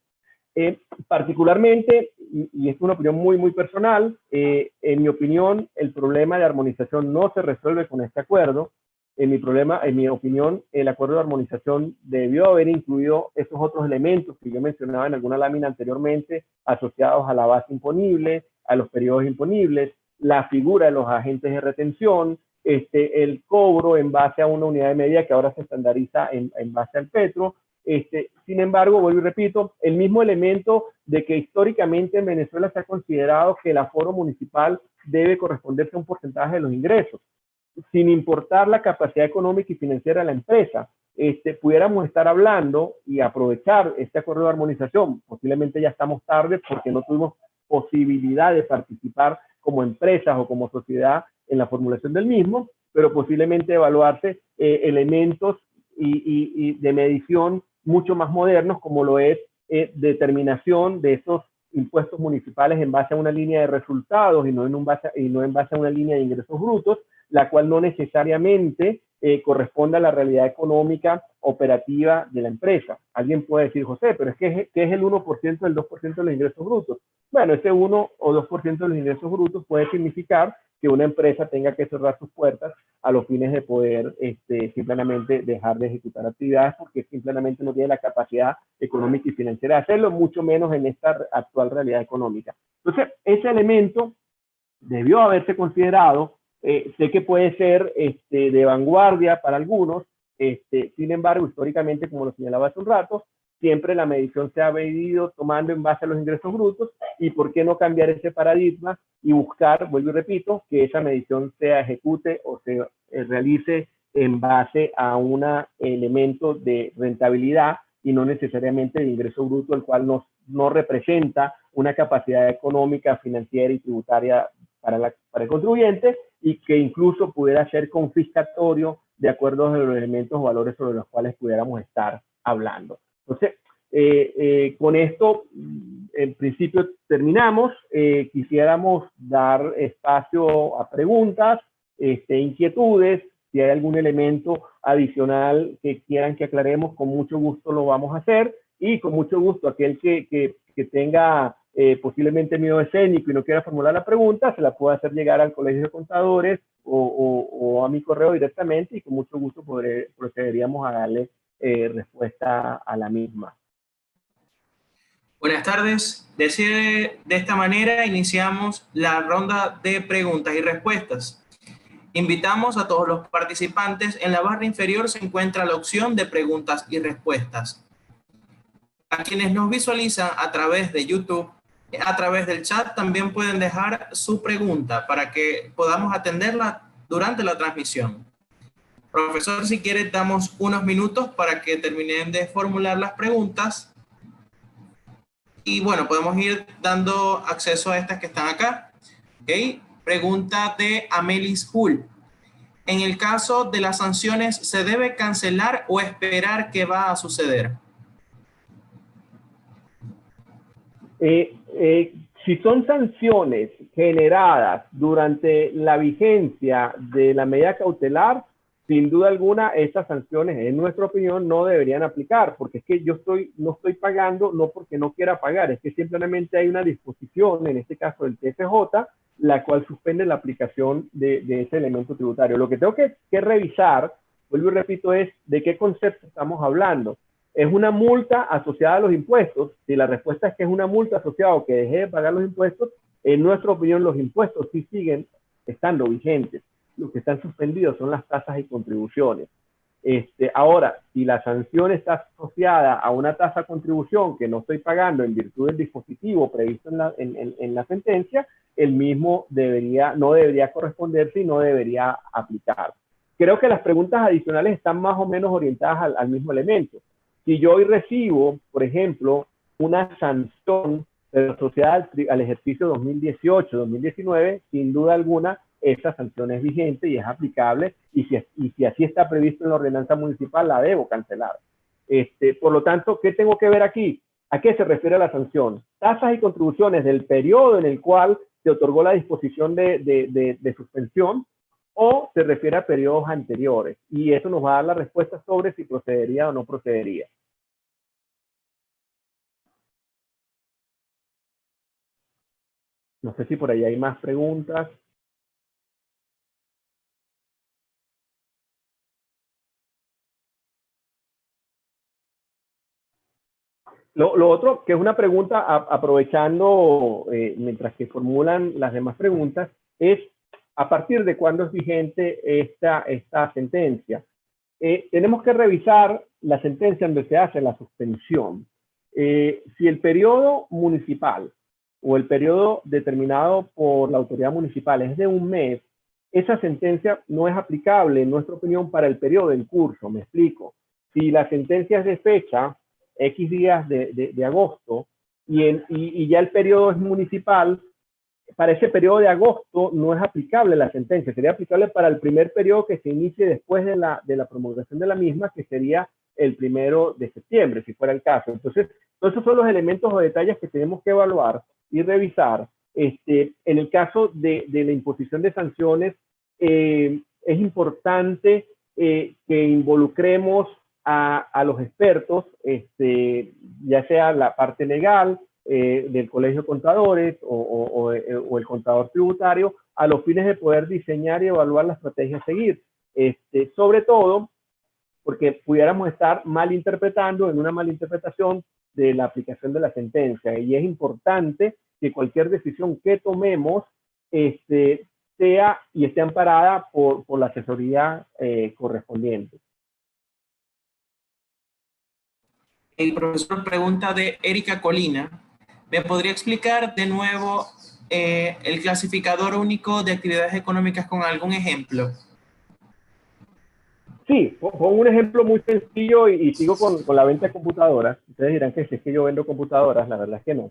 Particularmente, y es una opinión muy personal, en mi opinión, el problema de armonización no se resuelve con este acuerdo. En mi opinión, el acuerdo de armonización debió haber incluido esos otros elementos que yo mencionaba en alguna lámina anteriormente, asociados a la base imponible, a los periodos imponibles, la figura de los agentes de retención, el cobro en base a una unidad de medida que ahora se estandariza en base al petro. Sin embargo, vuelvo y repito, el mismo elemento de que históricamente en Venezuela se ha considerado que el aforo municipal debe corresponderse a un porcentaje de los ingresos, sin importar la capacidad económica y financiera de la empresa. Pudiéramos estar hablando y aprovechar este acuerdo de armonización. Posiblemente ya estamos tarde porque no tuvimos posibilidad de participar como empresas o como sociedad en la formulación del mismo, pero posiblemente evaluarse elementos y de medición mucho más modernos, como lo es determinación de esos impuestos municipales en base a una línea de resultados y no en base a una línea de ingresos brutos, la cual no necesariamente corresponde a la realidad económica operativa de la empresa. Alguien puede decir, José, pero ¿qué es el 1% del 2% de los ingresos brutos? Bueno, ese 1 o 2% de los ingresos brutos puede significar que una empresa tenga que cerrar sus puertas a los fines de poder simplemente dejar de ejecutar actividades porque simplemente no tiene la capacidad económica y financiera de hacerlo, mucho menos en esta actual realidad económica. Entonces, ese elemento debió haberse considerado. Sé que puede ser de vanguardia para algunos, sin embargo, históricamente, como lo señalaba hace un rato, siempre la medición se ha medido tomando en base a los ingresos brutos, y por qué no cambiar ese paradigma y buscar, vuelvo y repito, que esa medición se ejecute o se realice en base a un elemento de rentabilidad y no necesariamente de ingreso bruto, el cual no representa una capacidad económica, financiera y tributaria para el contribuyente, y que incluso pudiera ser confiscatorio de acuerdo a los elementos o valores sobre los cuales pudiéramos estar hablando. Entonces, con esto, en principio terminamos. Quisiéramos dar espacio a preguntas, inquietudes. Si hay algún elemento adicional que quieran que aclaremos, con mucho gusto lo vamos a hacer, y con mucho gusto aquel que tenga posiblemente miedo escénico y no quiera formular la pregunta, se la puede hacer llegar al Colegio de Contadores o a mi correo directamente, y con mucho gusto procederíamos a darle respuesta a la misma. Buenas tardes. De esta manera iniciamos la ronda de preguntas y respuestas. Invitamos a todos los participantes. En la barra inferior se encuentra la opción de preguntas y respuestas. A quienes nos visualizan a través de YouTube, a través del chat, también pueden dejar su pregunta para que podamos atenderla durante la transmisión. Profesor, si quiere, damos unos minutos para que terminen de formular las preguntas. Y bueno, podemos ir dando acceso a estas que están acá. ¿Okay? Pregunta de Amelis Hull. En el caso de las sanciones, ¿se debe cancelar o esperar qué va a suceder? Si son sanciones generadas durante la vigencia de la medida cautelar, sin duda alguna, estas sanciones, en nuestra opinión, no deberían aplicar, porque es que yo no estoy pagando, no porque no quiera pagar, es que simplemente hay una disposición, en este caso del TFJ, la cual suspende la aplicación de ese elemento tributario. Lo que tengo que revisar, vuelvo y repito, es de qué concepto estamos hablando. ¿Es una multa asociada a los impuestos? Si la respuesta es que es una multa asociada o que deje de pagar los impuestos, en nuestra opinión los impuestos sí siguen estando vigentes. Lo que están suspendidos son las tasas y contribuciones. Ahora, si la sanción está asociada a una tasa de contribución que no estoy pagando en virtud del dispositivo previsto en la sentencia, el mismo no debería corresponderse y no debería aplicar. Creo que las preguntas adicionales están más o menos orientadas al mismo elemento. Si yo hoy recibo, por ejemplo, una sanción asociada al ejercicio 2018-2019, sin duda alguna, esa sanción es vigente y es aplicable, y si así está previsto en la ordenanza municipal, la debo cancelar. Por lo tanto, ¿qué tengo que ver aquí? ¿A qué se refiere la sanción? Tasas y contribuciones del periodo en el cual se otorgó la disposición de suspensión, o se refiere a periodos anteriores, y eso nos va a dar la respuesta sobre si procedería o no procedería. No sé si por ahí hay más preguntas. Lo otro, que es una pregunta, aprovechando mientras que formulan las demás preguntas, es ¿a partir de cuándo es vigente esta sentencia? Tenemos que revisar la sentencia donde se hace la suspensión. Si el periodo municipal o el periodo determinado por la autoridad municipal es de un mes, esa sentencia no es aplicable, en nuestra opinión, para el periodo en curso. Me explico. Si la sentencia es de fecha, X días de agosto, y ya el periodo es municipal, para ese periodo de agosto no es aplicable la sentencia, sería aplicable para el primer periodo que se inicie después de la promulgación de la misma, que sería el 1 de septiembre, si fuera el caso. Entonces, esos son los elementos o detalles que tenemos que evaluar y revisar. En el caso de la imposición de sanciones, es importante que involucremos a los expertos, ya sea la parte legal del Colegio de Contadores o el contador tributario, a los fines de poder diseñar y evaluar la estrategia a seguir. Sobre todo porque pudiéramos estar malinterpretando, en una malinterpretación de la aplicación de la sentencia, y es importante que cualquier decisión que tomemos sea y esté amparada por la asesoría correspondiente. El profesor pregunta de Erika Colina. ¿Me podría explicar de nuevo el clasificador único de actividades económicas con algún ejemplo? Sí, pongo un ejemplo muy sencillo y sigo con la venta de computadoras. Ustedes dirán que si es que yo vendo computadoras, la verdad es que no.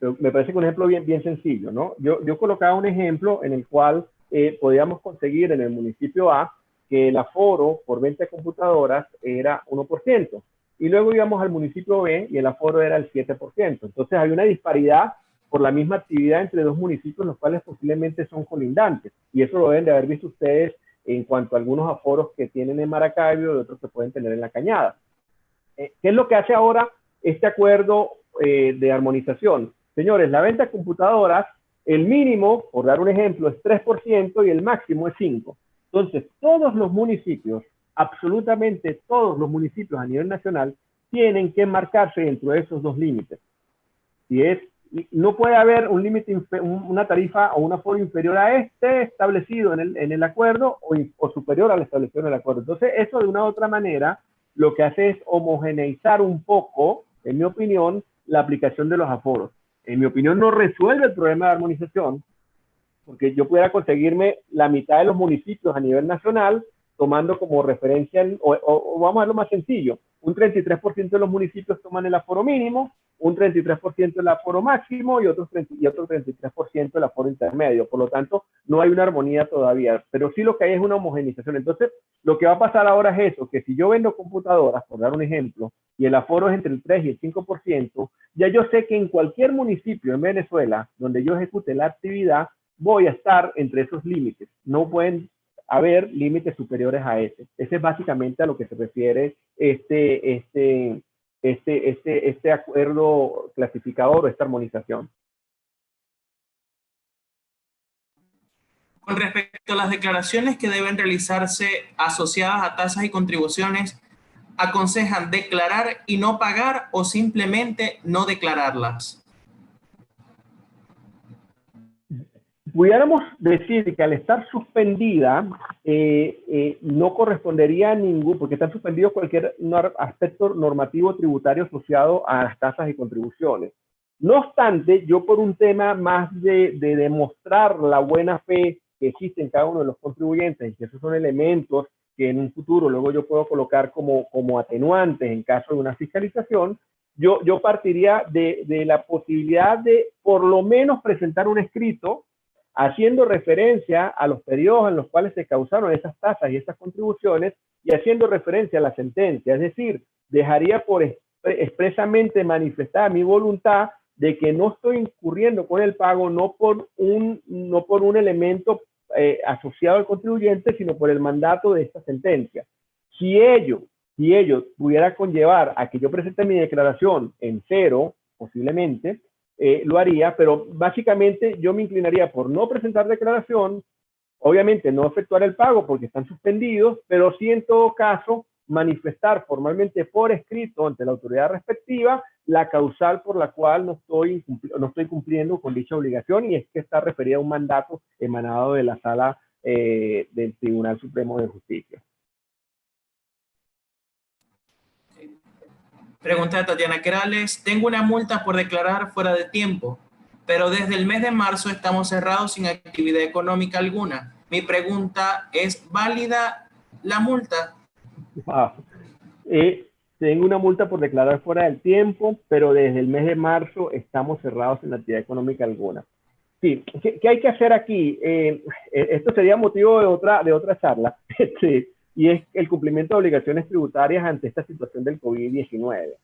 Pero me parece que un ejemplo bien sencillo, ¿no? Yo colocaba un ejemplo en el cual podíamos conseguir en el municipio A que el aforo por venta de computadoras era 1%. Y luego íbamos al municipio B y el aforo era el 7%. Entonces hay una disparidad por la misma actividad entre dos municipios, los cuales posiblemente son colindantes. Y eso lo deben de haber visto ustedes en cuanto a algunos aforos que tienen en Maracaibo y otros que pueden tener en La Cañada. ¿Qué es lo que hace ahora este acuerdo de armonización? Señores, la venta de computadoras, el mínimo, por dar un ejemplo, es 3% y el máximo es 5%. Entonces, todos los municipios, absolutamente todos los municipios a nivel nacional, tienen que marcarse dentro de esos dos límites. Si es, no puede haber un límite, una tarifa o un aforo inferior a este establecido en el acuerdo o superior al establecido en el acuerdo. Entonces, eso de una u otra manera lo que hace es homogeneizar un poco, en mi opinión, la aplicación de los aforos. En mi opinión, no resuelve el problema de armonización, porque yo pudiera conseguirme la mitad de los municipios a nivel nacional, tomando como referencia, o vamos a ver lo más sencillo, un 33% de los municipios toman el aforo mínimo, un 33% el aforo máximo y otro 33% el aforo intermedio. Por lo tanto, no hay una armonía todavía, pero sí lo que hay es una homogenización. Entonces, lo que va a pasar ahora es eso, que si yo vendo computadoras, por dar un ejemplo, y el aforo es entre el 3 y el 5%, ya yo sé que en cualquier municipio en Venezuela donde yo ejecute la actividad, voy a estar entre esos límites. No pueden haber límites superiores a ese. Ese es básicamente a lo que se refiere este acuerdo clasificador o esta armonización. Con respecto a las declaraciones que deben realizarse asociadas a tasas y contribuciones, ¿aconsejan declarar y no pagar o simplemente no declararlas? Pudiéramos decir que al estar suspendida no correspondería a ningún, porque están suspendidos cualquier aspecto normativo tributario asociado a las tasas y contribuciones. No obstante, yo por un tema más de demostrar la buena fe que existe en cada uno de los contribuyentes, y que esos son elementos que en un futuro luego yo puedo colocar como atenuantes en caso de una fiscalización, yo partiría de la posibilidad de por lo menos presentar un escrito haciendo referencia a los periodos en los cuales se causaron esas tasas y esas contribuciones y haciendo referencia a la sentencia. Es decir, dejaría por expresamente manifestada mi voluntad de que no estoy incurriendo con el pago no por un elemento asociado al contribuyente, sino por el mandato de esta sentencia. Si ello pudiera conllevar a que yo presente mi declaración en cero, posiblemente, lo haría, pero básicamente yo me inclinaría por no presentar declaración, obviamente no efectuar el pago porque están suspendidos, pero sí en todo caso manifestar formalmente por escrito ante la autoridad respectiva la causal por la cual no estoy cumpliendo con dicha obligación, y es que está referida a un mandato emanado de la Sala del Tribunal Supremo de Justicia. Pregunta de Tatiana Querales. Tengo una multa por declarar fuera de tiempo, pero desde el mes de marzo estamos cerrados sin actividad económica alguna. Mi pregunta es, ¿válida la multa? Tengo una multa por declarar fuera del tiempo, pero desde el mes de marzo estamos cerrados sin actividad económica alguna. Sí, ¿qué hay que hacer aquí? Esto sería motivo de otra charla. Y es el cumplimiento de obligaciones tributarias ante esta situación del COVID-19.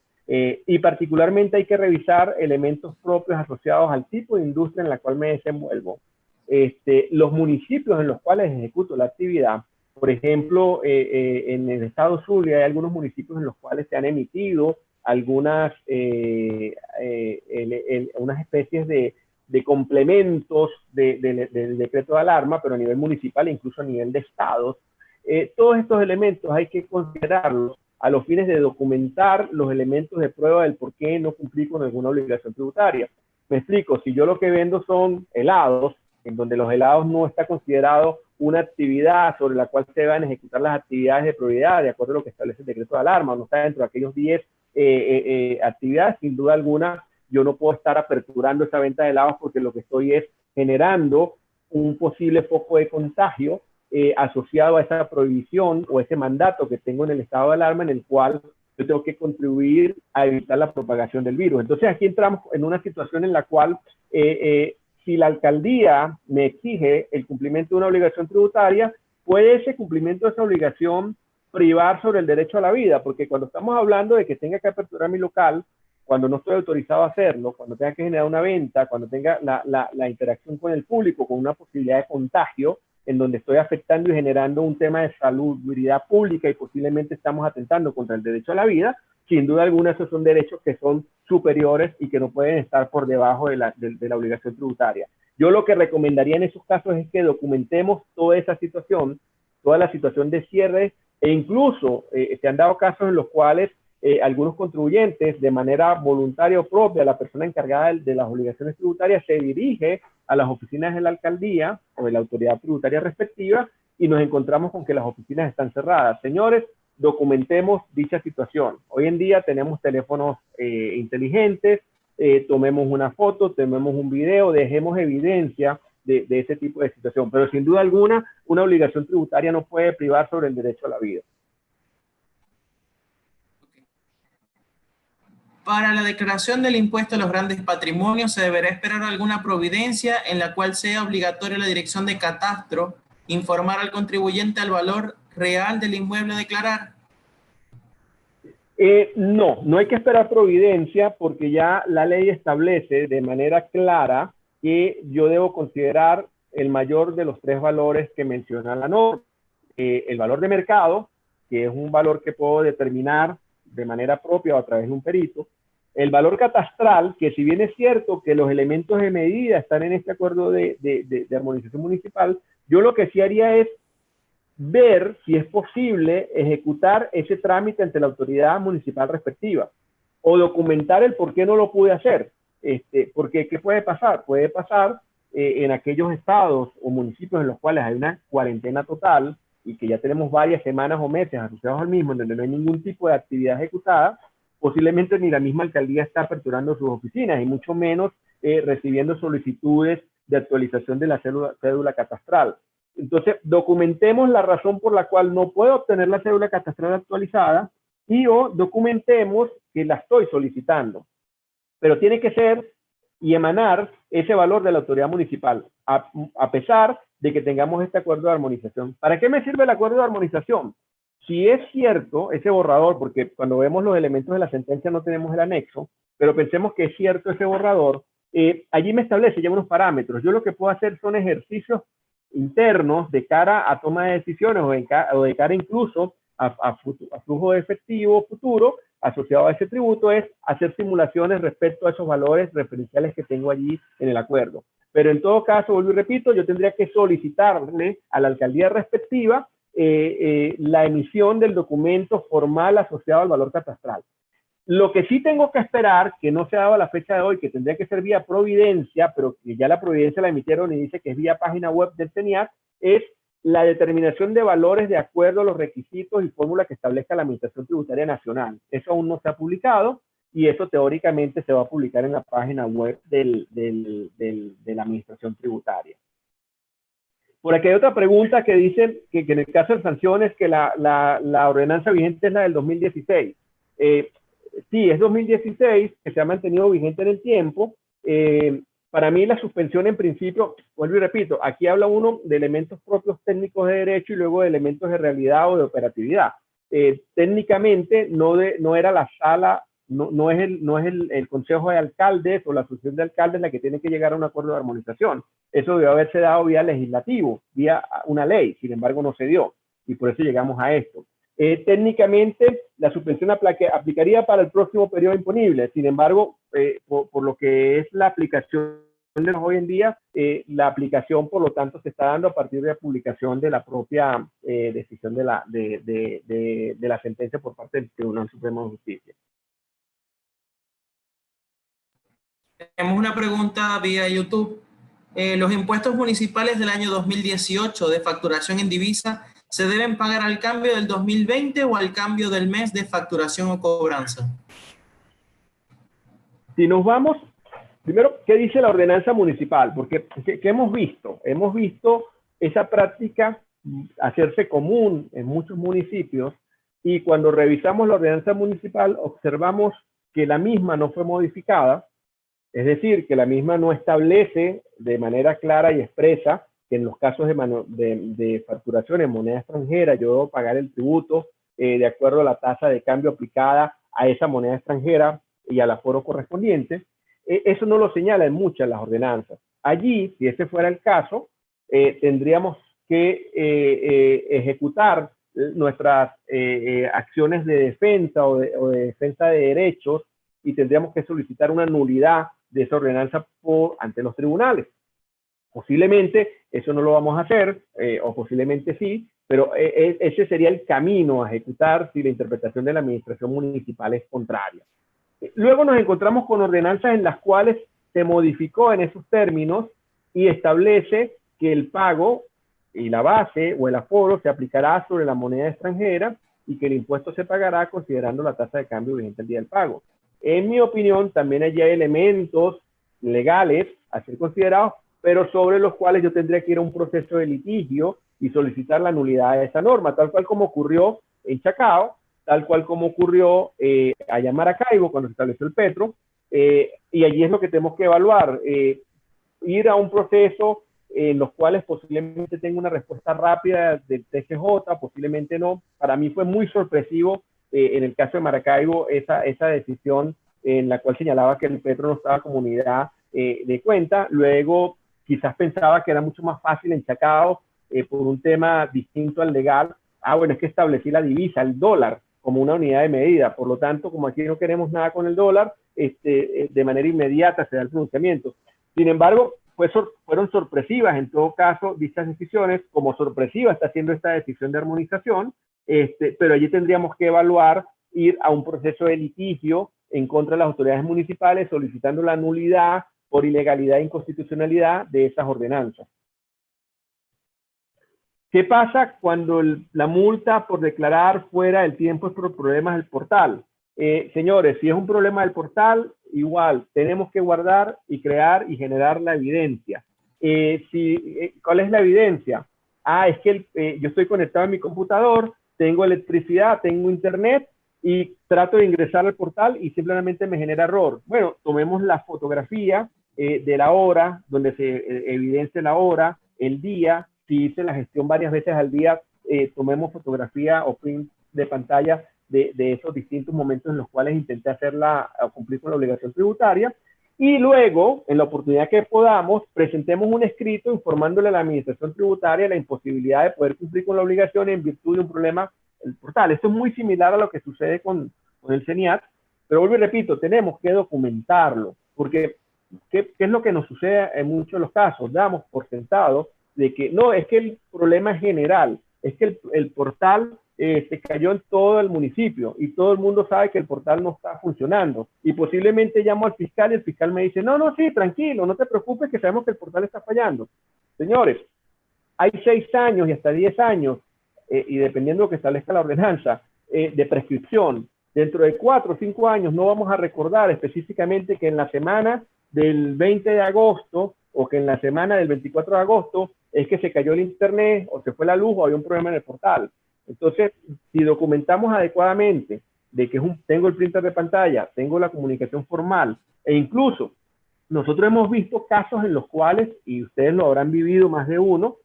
Y particularmente hay que revisar elementos propios asociados al tipo de industria en la cual me desenvuelvo. Los municipios en los cuales ejecuto la actividad, por ejemplo, en el estado Zulia hay algunos municipios en los cuales se han emitido algunas unas especies de complementos del decreto de alarma, pero a nivel municipal e incluso a nivel de estados. Todos estos elementos hay que considerarlos a los fines de documentar los elementos de prueba del por qué no cumplir con alguna obligación tributaria. Me explico, si yo lo que vendo son helados, en donde los helados no está considerado una actividad sobre la cual se van a ejecutar las actividades de probidad de acuerdo a lo que establece el decreto de alarma, no está dentro de aquellos 10 actividades, sin duda alguna, yo no puedo estar aperturando esa venta de helados porque lo que estoy es generando un posible foco de contagio asociado a esa prohibición o ese mandato que tengo en el estado de alarma, en el cual yo tengo que contribuir a evitar la propagación del virus. Entonces aquí entramos en una situación en la cual si la alcaldía me exige el cumplimiento de una obligación tributaria, puede ese cumplimiento de esa obligación privar sobre el derecho a la vida, porque cuando estamos hablando de que tenga que aperturar mi local, cuando no estoy autorizado a hacerlo, cuando tenga que generar una venta, cuando tenga la interacción con el público, con una posibilidad de contagio, en donde estoy afectando y generando un tema de salubridad pública y posiblemente estamos atentando contra el derecho a la vida, sin duda alguna esos son derechos que son superiores y que no pueden estar por debajo de la obligación tributaria. Yo lo que recomendaría en esos casos es que documentemos toda esa situación, toda la situación de cierre, e incluso se han dado casos en los cuales algunos contribuyentes, de manera voluntaria o propia, la persona encargada de las obligaciones tributarias se dirige a las oficinas de la alcaldía o de la autoridad tributaria respectiva y nos encontramos con que las oficinas están cerradas. Señores, documentemos dicha situación. Hoy en día tenemos teléfonos inteligentes, tomemos una foto, tomemos un video, dejemos evidencia de ese tipo de situación. Pero sin duda alguna, una obligación tributaria no puede privar sobre el derecho a la vida. Para la declaración del impuesto a los grandes patrimonios, ¿se deberá esperar alguna providencia en la cual sea obligatoria la dirección de catastro informar al contribuyente al valor real del inmueble a declarar? No hay que esperar providencia porque ya la ley establece de manera clara que yo debo considerar el mayor de los tres valores que menciona la norma. El valor de mercado, que es un valor que puedo determinar de manera propia o a través de un perito. El valor catastral, que si bien es cierto que los elementos de medida están en este acuerdo de armonización municipal, yo lo que sí haría es ver si es posible ejecutar ese trámite ante la autoridad municipal respectiva o documentar el por qué no lo pude hacer. Porque ¿qué puede pasar? Puede pasar en aquellos estados o municipios en los cuales hay una cuarentena total y que ya tenemos varias semanas o meses asociados al mismo, en donde no hay ningún tipo de actividad ejecutada, posiblemente ni la misma alcaldía está aperturando sus oficinas y mucho menos recibiendo solicitudes de actualización de la cédula catastral. Entonces, documentemos la razón por la cual no puedo obtener la cédula catastral actualizada y o documentemos que la estoy solicitando. Pero tiene que ser y emanar ese valor de la autoridad municipal, a pesar de que tengamos este acuerdo de armonización. ¿Para qué me sirve el acuerdo de armonización? Si es cierto ese borrador, porque cuando vemos los elementos de la sentencia no tenemos el anexo, pero pensemos que es cierto ese borrador, allí me establece ya unos parámetros. Yo lo que puedo hacer son ejercicios internos de cara a toma de decisiones o de cara incluso a flujo de efectivo futuro asociado a ese tributo, es hacer simulaciones respecto a esos valores referenciales que tengo allí en el acuerdo. Pero en todo caso, vuelvo y repito, yo tendría que solicitarle a la alcaldía respectiva la emisión del documento formal asociado al valor catastral. Lo que sí tengo que esperar, que no se ha dado a la fecha de hoy, que tendría que ser vía providencia, pero que ya la providencia la emitieron y dice que es vía página web del CENIAC, es la determinación de valores de acuerdo a los requisitos y fórmulas que establezca la Administración Tributaria Nacional. Eso aún no se ha publicado y eso teóricamente se va a publicar en la página web de la Administración Tributaria. Por aquí hay otra pregunta que dice que en el caso de sanciones que la ordenanza vigente es la del 2016. Sí, es 2016, que se ha mantenido vigente en el tiempo. Para mí la suspensión en principio, vuelvo y repito, aquí habla uno de elementos propios técnicos de derecho y luego de elementos de realidad o de operatividad. Técnicamente no era la sala, no es el Consejo de Alcaldes o la Asociación de Alcaldes la que tiene que llegar a un acuerdo de armonización. Eso debió haberse dado vía legislativo, vía una ley, sin embargo no se dio y por eso llegamos a esto. Técnicamente, la suspensión aplicaría para el próximo periodo imponible. Sin embargo, por lo que es la aplicación de hoy en día, la aplicación, por lo tanto, se está dando a partir de la publicación de la propia decisión de la sentencia por parte del Tribunal Supremo de Justicia. Tenemos una pregunta vía YouTube. Los impuestos municipales del año 2018 de facturación en divisa ¿se deben pagar al cambio del 2020 o al cambio del mes de facturación o cobranza? Si nos vamos, primero, ¿qué dice la ordenanza municipal? Porque, ¿qué hemos visto? Hemos visto esa práctica hacerse común en muchos municipios, y cuando revisamos la ordenanza municipal observamos que la misma no fue modificada, es decir, que la misma no establece de manera clara y expresa que en los casos de facturación en moneda extranjera yo debo pagar el tributo de acuerdo a la tasa de cambio aplicada a esa moneda extranjera y al aforo correspondiente. Eso no lo señala en muchas las ordenanzas. Allí, si ese fuera el caso, tendríamos que ejecutar nuestras acciones de defensa o de defensa de derechos, y tendríamos que solicitar una nulidad de esa ordenanza ante los tribunales. Posiblemente eso no lo vamos a hacer, o posiblemente sí, pero ese sería el camino a ejecutar si la interpretación de la administración municipal es contraria. Luego nos encontramos con ordenanzas en las cuales se modificó en esos términos y establece que el pago y la base o el aforo se aplicará sobre la moneda extranjera y que el impuesto se pagará considerando la tasa de cambio vigente el día del pago. En mi opinión, también allí hay elementos legales a ser considerados, pero sobre los cuales yo tendría que ir a un proceso de litigio y solicitar la nulidad de esa norma, tal cual como ocurrió en Chacao, tal cual como ocurrió allá en Maracaibo cuando se estableció el Petro, y allí es lo que tenemos que evaluar, ir a un proceso en los cuales posiblemente tenga una respuesta rápida del TCJ, posiblemente no. Para mí fue muy sorpresivo en el caso de Maracaibo esa decisión en la cual señalaba que el Petro no estaba como unidad de cuenta. Luego quizás pensaba que era mucho más fácil en Chacao por un tema distinto al legal. Bueno, es que establecí la divisa, el dólar, como una unidad de medida. Por lo tanto, como aquí no queremos nada con el dólar, de manera inmediata se da el pronunciamiento. Sin embargo, fueron sorpresivas en todo caso dichas decisiones, como sorpresiva está siendo esta decisión de armonización, pero allí tendríamos que evaluar, ir a un proceso de litigio en contra de las autoridades municipales solicitando la nulidad por ilegalidad e inconstitucionalidad de esas ordenanzas. ¿Qué pasa cuando la multa por declarar fuera del tiempo es por problemas del portal? Señores, si es un problema del portal, igual, tenemos que guardar y crear y generar la evidencia. ¿Cuál es la evidencia? Es que yo estoy conectado a mi computador, tengo electricidad, tengo internet y trato de ingresar al portal y simplemente me genera error. Bueno, tomemos la fotografía de la hora, donde se evidencia la hora, el día. Si hice la gestión varias veces al día, tomemos fotografía o print de pantalla de esos distintos momentos en los cuales intenté cumplir con la obligación tributaria, y luego, en la oportunidad que podamos, presentemos un escrito informándole a la administración tributaria la imposibilidad de poder cumplir con la obligación en virtud de un problema del portal. Esto es muy similar a lo que sucede con el CENIAT, pero vuelvo y repito, tenemos que documentarlo, porque ¿qué es lo que nos sucede en muchos de los casos? Damos por sentado de que no, es que el problema es general, es que el portal se cayó en todo el municipio y todo el mundo sabe que el portal no está funcionando, y posiblemente llamo al fiscal y el fiscal me dice, no, sí, tranquilo, no te preocupes que sabemos que el portal está fallando. Señores, hay 6 años y hasta 10 años, y dependiendo de lo que establezca la ordenanza, de prescripción. Dentro de 4 o 5 años no vamos a recordar específicamente que en la semana del 20 de agosto o que en la semana del 24 de agosto es que se cayó el internet o se fue la luz o había un problema en el portal. Entonces, si documentamos adecuadamente de que tengo el printer de pantalla, tengo la comunicación formal, e incluso nosotros hemos visto casos en los cuales, y ustedes lo habrán vivido más de uno,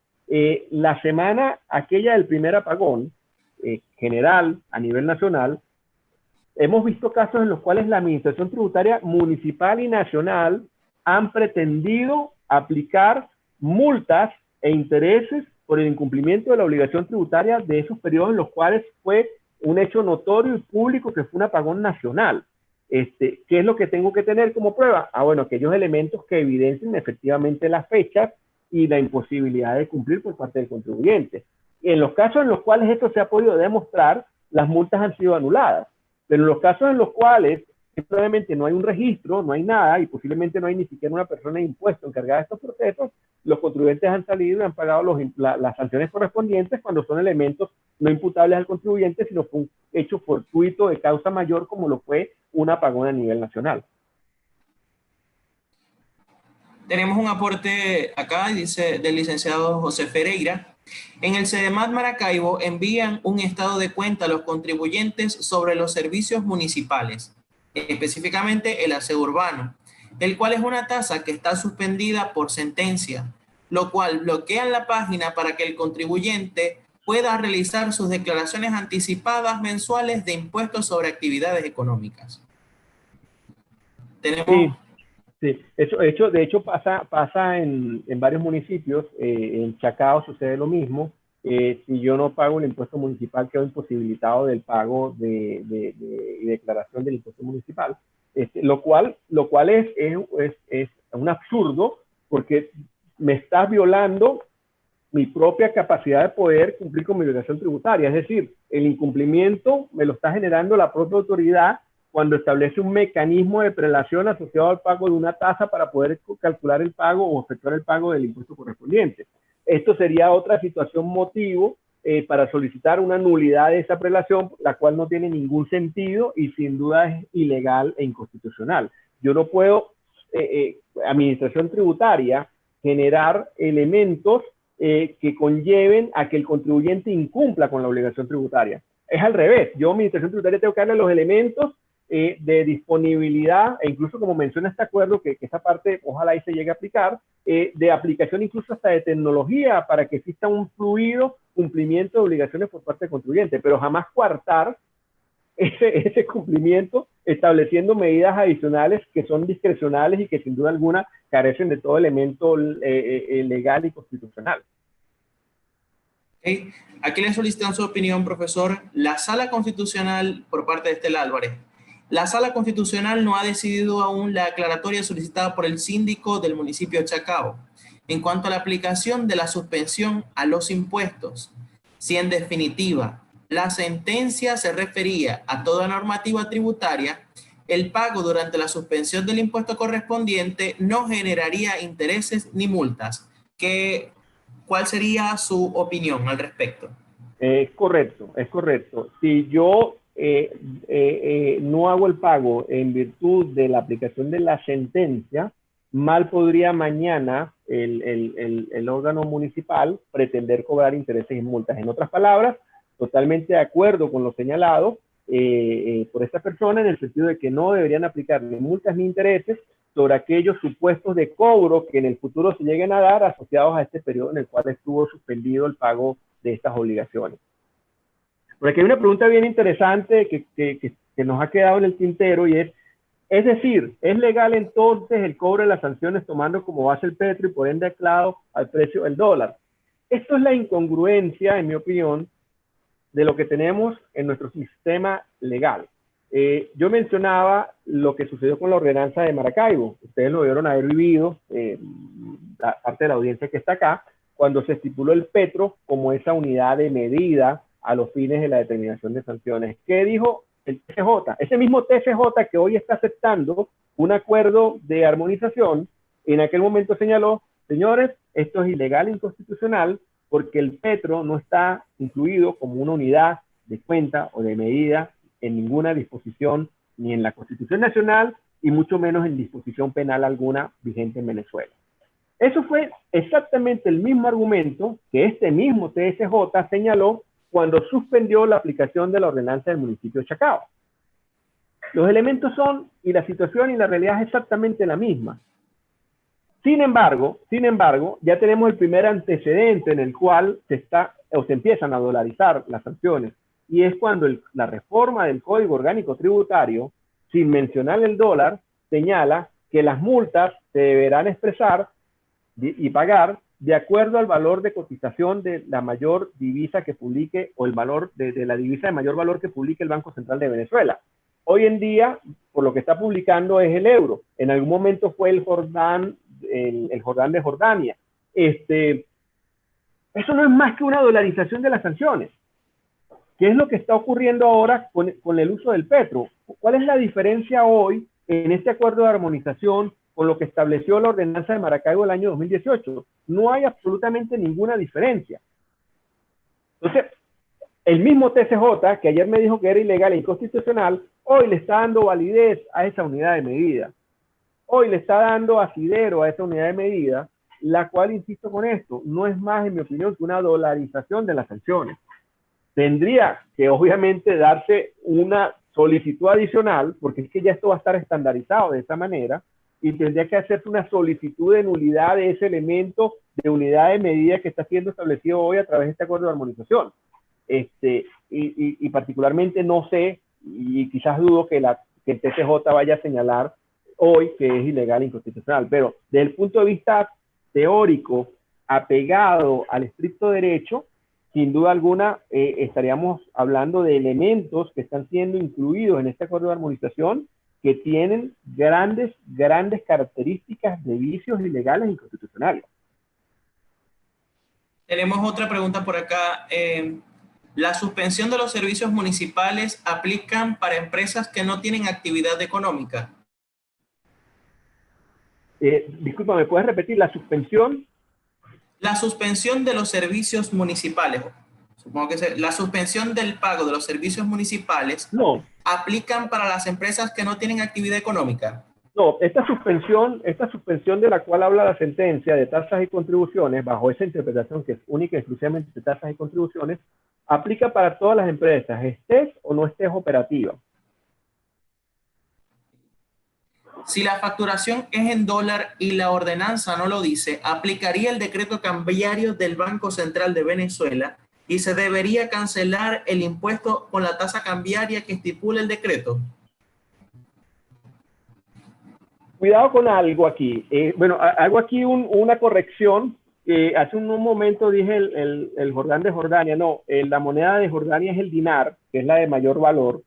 la semana aquella del primer apagón general a nivel nacional, hemos visto casos en los cuales la administración tributaria municipal y nacional han pretendido aplicar multas e intereses por el incumplimiento de la obligación tributaria de esos periodos en los cuales fue un hecho notorio y público que fue un apagón nacional. ¿Qué es lo que tengo que tener como prueba? Bueno, aquellos elementos que evidencien efectivamente las fechas y la imposibilidad de cumplir por parte del contribuyente. En los casos en los cuales esto se ha podido demostrar, las multas han sido anuladas. Pero en los casos en los cuales simplemente no hay un registro, no hay nada, y posiblemente no hay ni siquiera una persona de impuesto encargada de estos procesos, los contribuyentes han salido y han pagado las sanciones correspondientes cuando son elementos no imputables al contribuyente, sino fue un hecho fortuito de causa mayor como lo fue un apagón a nivel nacional. Tenemos un aporte acá, dice, del licenciado José Ferreira. En el CEDEMAT Maracaibo envían un estado de cuenta a los contribuyentes sobre los servicios municipales, específicamente el aseo urbano, el cual es una tasa que está suspendida por sentencia, lo cual bloquea la página para que el contribuyente pueda realizar sus declaraciones anticipadas mensuales de impuestos sobre actividades económicas. Tenemos... Sí, sí. De hecho pasa en varios municipios. En Chacao sucede lo mismo. Si yo no pago el impuesto municipal, quedo imposibilitado del pago de declaración del impuesto municipal. Lo cual es un absurdo, porque me estás violando mi propia capacidad de poder cumplir con mi obligación tributaria. Es decir, el incumplimiento me lo está generando la propia autoridad cuando establece un mecanismo de prelación asociado al pago de una tasa para poder calcular el pago o efectuar el pago del impuesto correspondiente. Esto sería otra situación motivo para solicitar una nulidad de esa prelación, la cual no tiene ningún sentido y sin duda es ilegal e inconstitucional. Yo no puedo, administración tributaria, generar elementos que conlleven a que el contribuyente incumpla con la obligación tributaria. Es al revés. Yo, administración tributaria, tengo que darle los elementos de disponibilidad, e incluso como menciona este acuerdo, que esa parte ojalá y se llegue a aplicar, de aplicación incluso hasta de tecnología para que exista un fluido cumplimiento de obligaciones por parte del contribuyente, pero jamás coartar ese cumplimiento estableciendo medidas adicionales que son discrecionales y que sin duda alguna carecen de todo elemento legal y constitucional. Okay. Aquí le solicitan su opinión, profesor. La Sala Constitucional, por parte de Estela Álvarez, la Sala Constitucional no ha decidido aún la aclaratoria solicitada por el síndico del municipio de Chacao en cuanto a la aplicación de la suspensión a los impuestos. Si en definitiva la sentencia se refería a toda normativa tributaria, el pago durante la suspensión del impuesto correspondiente no generaría intereses ni multas. ¿Cuál sería su opinión al respecto? Es correcto, es correcto. Si yo no hago el pago en virtud de la aplicación de la sentencia, mal podría mañana el órgano municipal pretender cobrar intereses y multas. En otras palabras, totalmente de acuerdo con lo señalado por esta persona, en el sentido de que no deberían aplicar ni multas ni intereses sobre aquellos supuestos de cobro que en el futuro se lleguen a dar asociados a este periodo en el cual estuvo suspendido el pago de estas obligaciones. Por aquí hay una pregunta bien interesante que nos ha quedado en el tintero, y es decir, ¿es legal entonces el cobro de las sanciones tomando como base el petro y por ende anclado al precio del dólar? Esto es la incongruencia, en mi opinión, de lo que tenemos en nuestro sistema legal. Yo mencionaba lo que sucedió con la ordenanza de Maracaibo. Ustedes lo debieron haber vivido, la parte de la audiencia que está acá, cuando se estipuló el petro como esa unidad de medida a los fines de la determinación de sanciones. ¿Qué dijo el TCJ? Ese mismo TCJ que hoy está aceptando un acuerdo de armonización, en aquel momento señaló, señores, esto es ilegal e inconstitucional porque el petro no está incluido como una unidad de cuenta o de medida en ninguna disposición, ni en la Constitución Nacional, y mucho menos en disposición penal alguna vigente en Venezuela. Eso fue exactamente el mismo argumento que este mismo TSJ señaló cuando suspendió la aplicación de la ordenanza del municipio de Chacao. Los elementos son, y la situación y la realidad es exactamente la misma. Sin embargo, ya tenemos el primer antecedente en el cual se empiezan a dolarizar las sanciones, y es cuando la reforma del Código Orgánico Tributario, sin mencionar el dólar, señala que las multas se deberán expresar y pagar de acuerdo al valor de cotización de la mayor divisa que publique, o el valor de la divisa de mayor valor que publique el Banco Central de Venezuela. Hoy en día, por lo que está publicando, es el euro. En algún momento fue el Jordán de Jordania. Eso no es más que una dolarización de las sanciones. ¿Qué es lo que está ocurriendo ahora con el uso del petro? ¿Cuál es la diferencia hoy en este acuerdo de armonización con lo que estableció la ordenanza de Maracaibo del año 2018? No hay absolutamente ninguna diferencia. Entonces, el mismo TCJ, que ayer me dijo que era ilegal e inconstitucional, hoy le está dando validez a esa unidad de medida. hoy le está dando asidero a esa unidad de medida, la cual, insisto con esto, no es más, en mi opinión, que una dolarización de las sanciones. Tendría que, obviamente, darse una solicitud adicional, porque es que ya esto va a estar estandarizado de esa manera, y tendría que hacerse una solicitud de nulidad de ese elemento de unidad de medida que está siendo establecido hoy a través de este acuerdo de armonización. Y particularmente no sé, y quizás dudo que el TCJ vaya a señalar hoy que es ilegal e inconstitucional, pero desde el punto de vista teórico, apegado al estricto derecho, sin duda alguna estaríamos hablando de elementos que están siendo incluidos en este acuerdo de armonización que tienen grandes características de vicios ilegales e inconstitucionales. Tenemos otra pregunta por acá. ¿La suspensión de los servicios municipales aplican para empresas que no tienen actividad económica? Disculpa, ¿me puedes repetir la suspensión? La suspensión de los servicios municipales, supongo que la suspensión del pago de los servicios municipales, no, ¿aplican para las empresas que no tienen actividad económica? No, esta suspensión de la cual habla la sentencia de tasas y contribuciones, bajo esa interpretación que es única y exclusivamente de tasas y contribuciones, aplica para todas las empresas, estés o no estés operativa. Si la facturación es en dólar y la ordenanza no lo dice, aplicaría el decreto cambiario del Banco Central de Venezuela y se debería cancelar el impuesto con la tasa cambiaria que estipula el decreto. Cuidado con algo aquí. Hago aquí una corrección. Hace un momento dije el Jordán de Jordania. No, la moneda de Jordania es el dinar, que es la de mayor valor.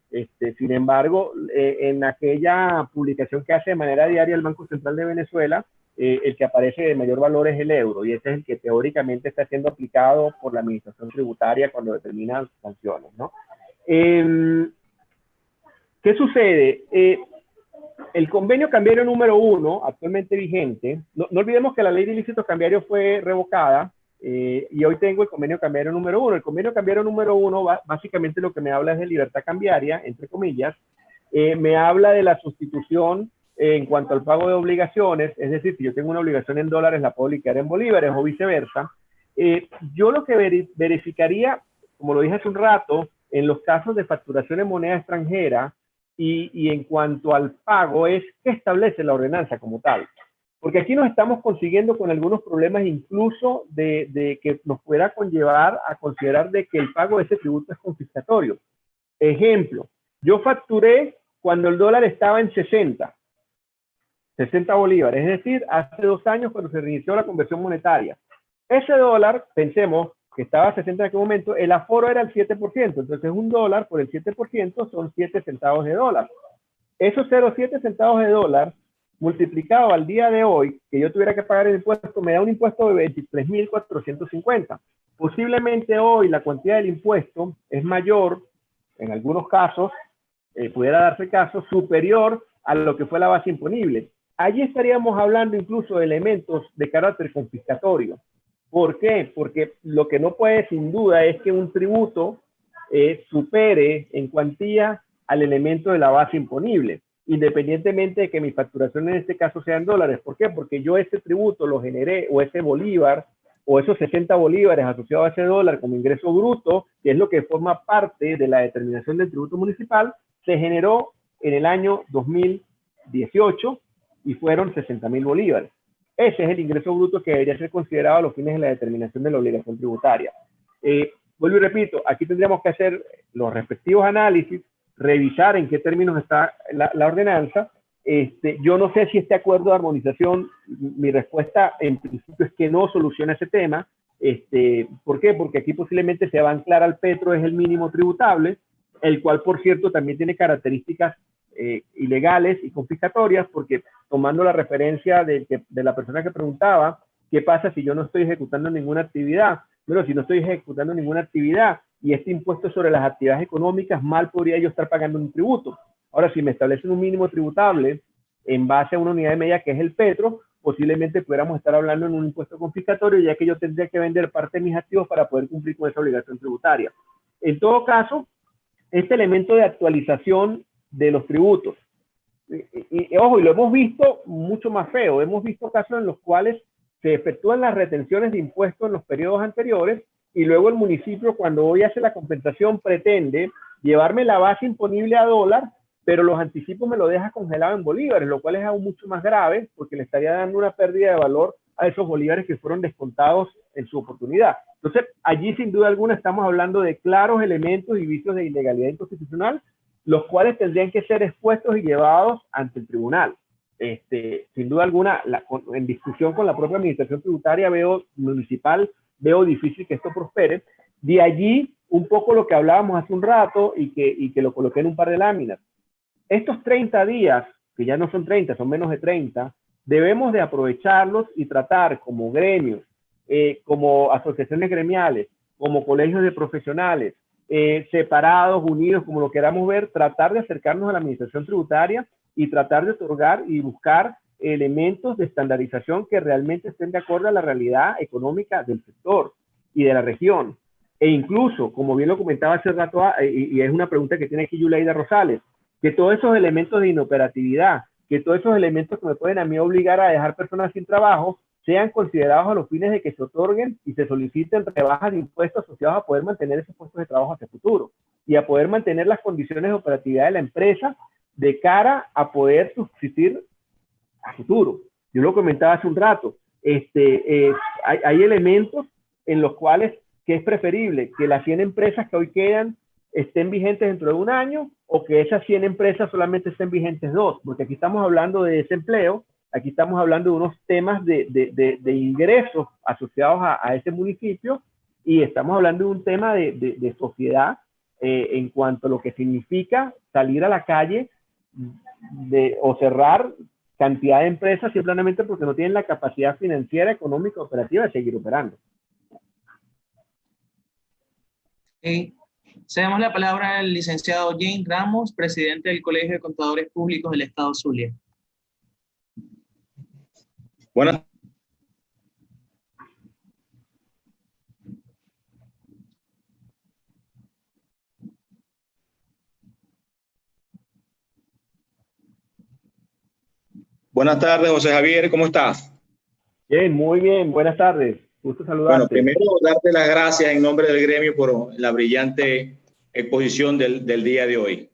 Sin embargo, en aquella publicación que hace de manera diaria el Banco Central de Venezuela, el que aparece de mayor valor es el euro, y ese es el que teóricamente está siendo aplicado por la administración tributaria cuando determina las sanciones, ¿no? ¿Qué sucede? El convenio cambiario número 1, actualmente vigente, no olvidemos que la ley de ilícitos cambiarios fue revocada y hoy tengo el convenio cambiario número 1. El convenio cambiario número 1 básicamente lo que me habla es de libertad cambiaria, entre comillas, me habla de la sustitución en cuanto al pago de obligaciones, es decir, si yo tengo una obligación en dólares la puedo liquidar en bolívares o viceversa. Yo lo que verificaría, como lo dije hace un rato, en los casos de facturación en moneda extranjera, y en cuanto al pago es qué establece la ordenanza como tal. Porque aquí nos estamos consiguiendo con algunos problemas incluso de que nos pueda conllevar a considerar de que el pago de ese tributo es confiscatorio. Ejemplo, yo facturé cuando el dólar estaba en 60 bolívares, es decir, hace 2 años cuando se reinició la conversión monetaria. Ese dólar, pensemos, que estaba a 60 en aquel momento, el aforo era el 7%, entonces $1 por el 7% son 7 centavos de dólar. Esos 0,7 centavos de dólar, multiplicado al día de hoy, que yo tuviera que pagar el impuesto, me da un impuesto de 23.450. Posiblemente hoy la cuantía del impuesto es mayor, en algunos casos, pudiera darse el caso, superior a lo que fue la base imponible. Allí estaríamos hablando incluso de elementos de carácter confiscatorio. ¿Por qué? Porque lo que no puede sin duda es que un tributo supere en cuantía al elemento de la base imponible, independientemente de que mi facturación en este caso sea en dólares. ¿Por qué? Porque yo ese tributo lo generé, o ese bolívar, o esos 60 bolívares asociados a ese dólar como ingreso bruto, que es lo que forma parte de la determinación del tributo municipal, se generó en el año 2018 y fueron 60.000 bolívares. Ese es el ingreso bruto que debería ser considerado a los fines de la determinación de la obligación tributaria. Vuelvo y repito, aquí tendríamos que hacer los respectivos análisis, revisar en qué términos está la ordenanza. Yo no sé si este acuerdo de armonización, mi respuesta en principio es que no soluciona ese tema. ¿Por qué? Porque aquí posiblemente se va a anclar al petro es el mínimo tributable, el cual, por cierto, también tiene características ilegales y confiscatorias, porque tomando la referencia de la persona que preguntaba, ¿qué pasa si yo no estoy ejecutando ninguna actividad? Bueno, si no estoy ejecutando ninguna actividad y este impuesto sobre las actividades económicas, mal podría yo estar pagando un tributo. Ahora, si me establecen un mínimo tributable en base a una unidad de medida que es el petro, posiblemente pudiéramos estar hablando en un impuesto confiscatorio, ya que yo tendría que vender parte de mis activos para poder cumplir con esa obligación tributaria. En todo caso, este elemento de actualización de los tributos ojo, y lo hemos visto mucho más feo. Hemos visto casos en los cuales se efectúan las retenciones de impuestos en los periodos anteriores y luego el municipio, cuando hoy hace la compensación, pretende llevarme la base imponible a dólar, pero los anticipos me lo deja congelado en bolívares, lo cual es aún mucho más grave porque le estaría dando una pérdida de valor a esos bolívares que fueron descontados en su oportunidad. Entonces, allí sin duda alguna estamos hablando de claros elementos y vicios de ilegalidad inconstitucional, los cuales tendrían que ser expuestos y llevados ante el tribunal. Sin duda alguna, en discusión con la propia administración tributaria municipal, veo difícil que esto prospere. De allí, un poco lo que hablábamos hace un rato y que lo coloqué en un par de láminas. Estos 30 días, que ya no son 30, son menos de 30, debemos de aprovecharlos y tratar como gremios, como asociaciones gremiales, como colegios de profesionales, separados, unidos, como lo queramos ver, tratar de acercarnos a la administración tributaria y tratar de otorgar y buscar elementos de estandarización que realmente estén de acuerdo a la realidad económica del sector y de la región. E incluso, como bien lo comentaba hace rato, y es una pregunta que tiene aquí Yuleida Rosales, que todos esos elementos de inoperatividad, que todos esos elementos que me pueden a mí obligar a dejar personas sin trabajo, sean considerados a los fines de que se otorguen y se soliciten rebajas de impuestos asociados a poder mantener esos puestos de trabajo hacia el futuro y a poder mantener las condiciones de operatividad de la empresa de cara a poder subsistir a futuro. Yo lo comentaba hace un rato, hay elementos en los cuales que es preferible que las 100 empresas que hoy quedan estén vigentes dentro de un año o que esas 100 empresas solamente estén vigentes 2, porque aquí estamos hablando de desempleo, aquí estamos hablando de unos temas de ingresos asociados a ese municipio y estamos hablando de un tema de sociedad en cuanto a lo que significa salir a la calle o cerrar cantidad de empresas simplemente porque no tienen la capacidad financiera, económica, operativa de seguir operando. Cedemos la palabra al licenciado James Ramos, presidente del Colegio de Contadores Públicos del Estado Zulia. Buenas. Buenas tardes, José Javier, ¿cómo estás? Bien, muy bien, buenas tardes. Gusto saludarte. Bueno, primero darte las gracias en nombre del gremio por la brillante exposición del día de hoy.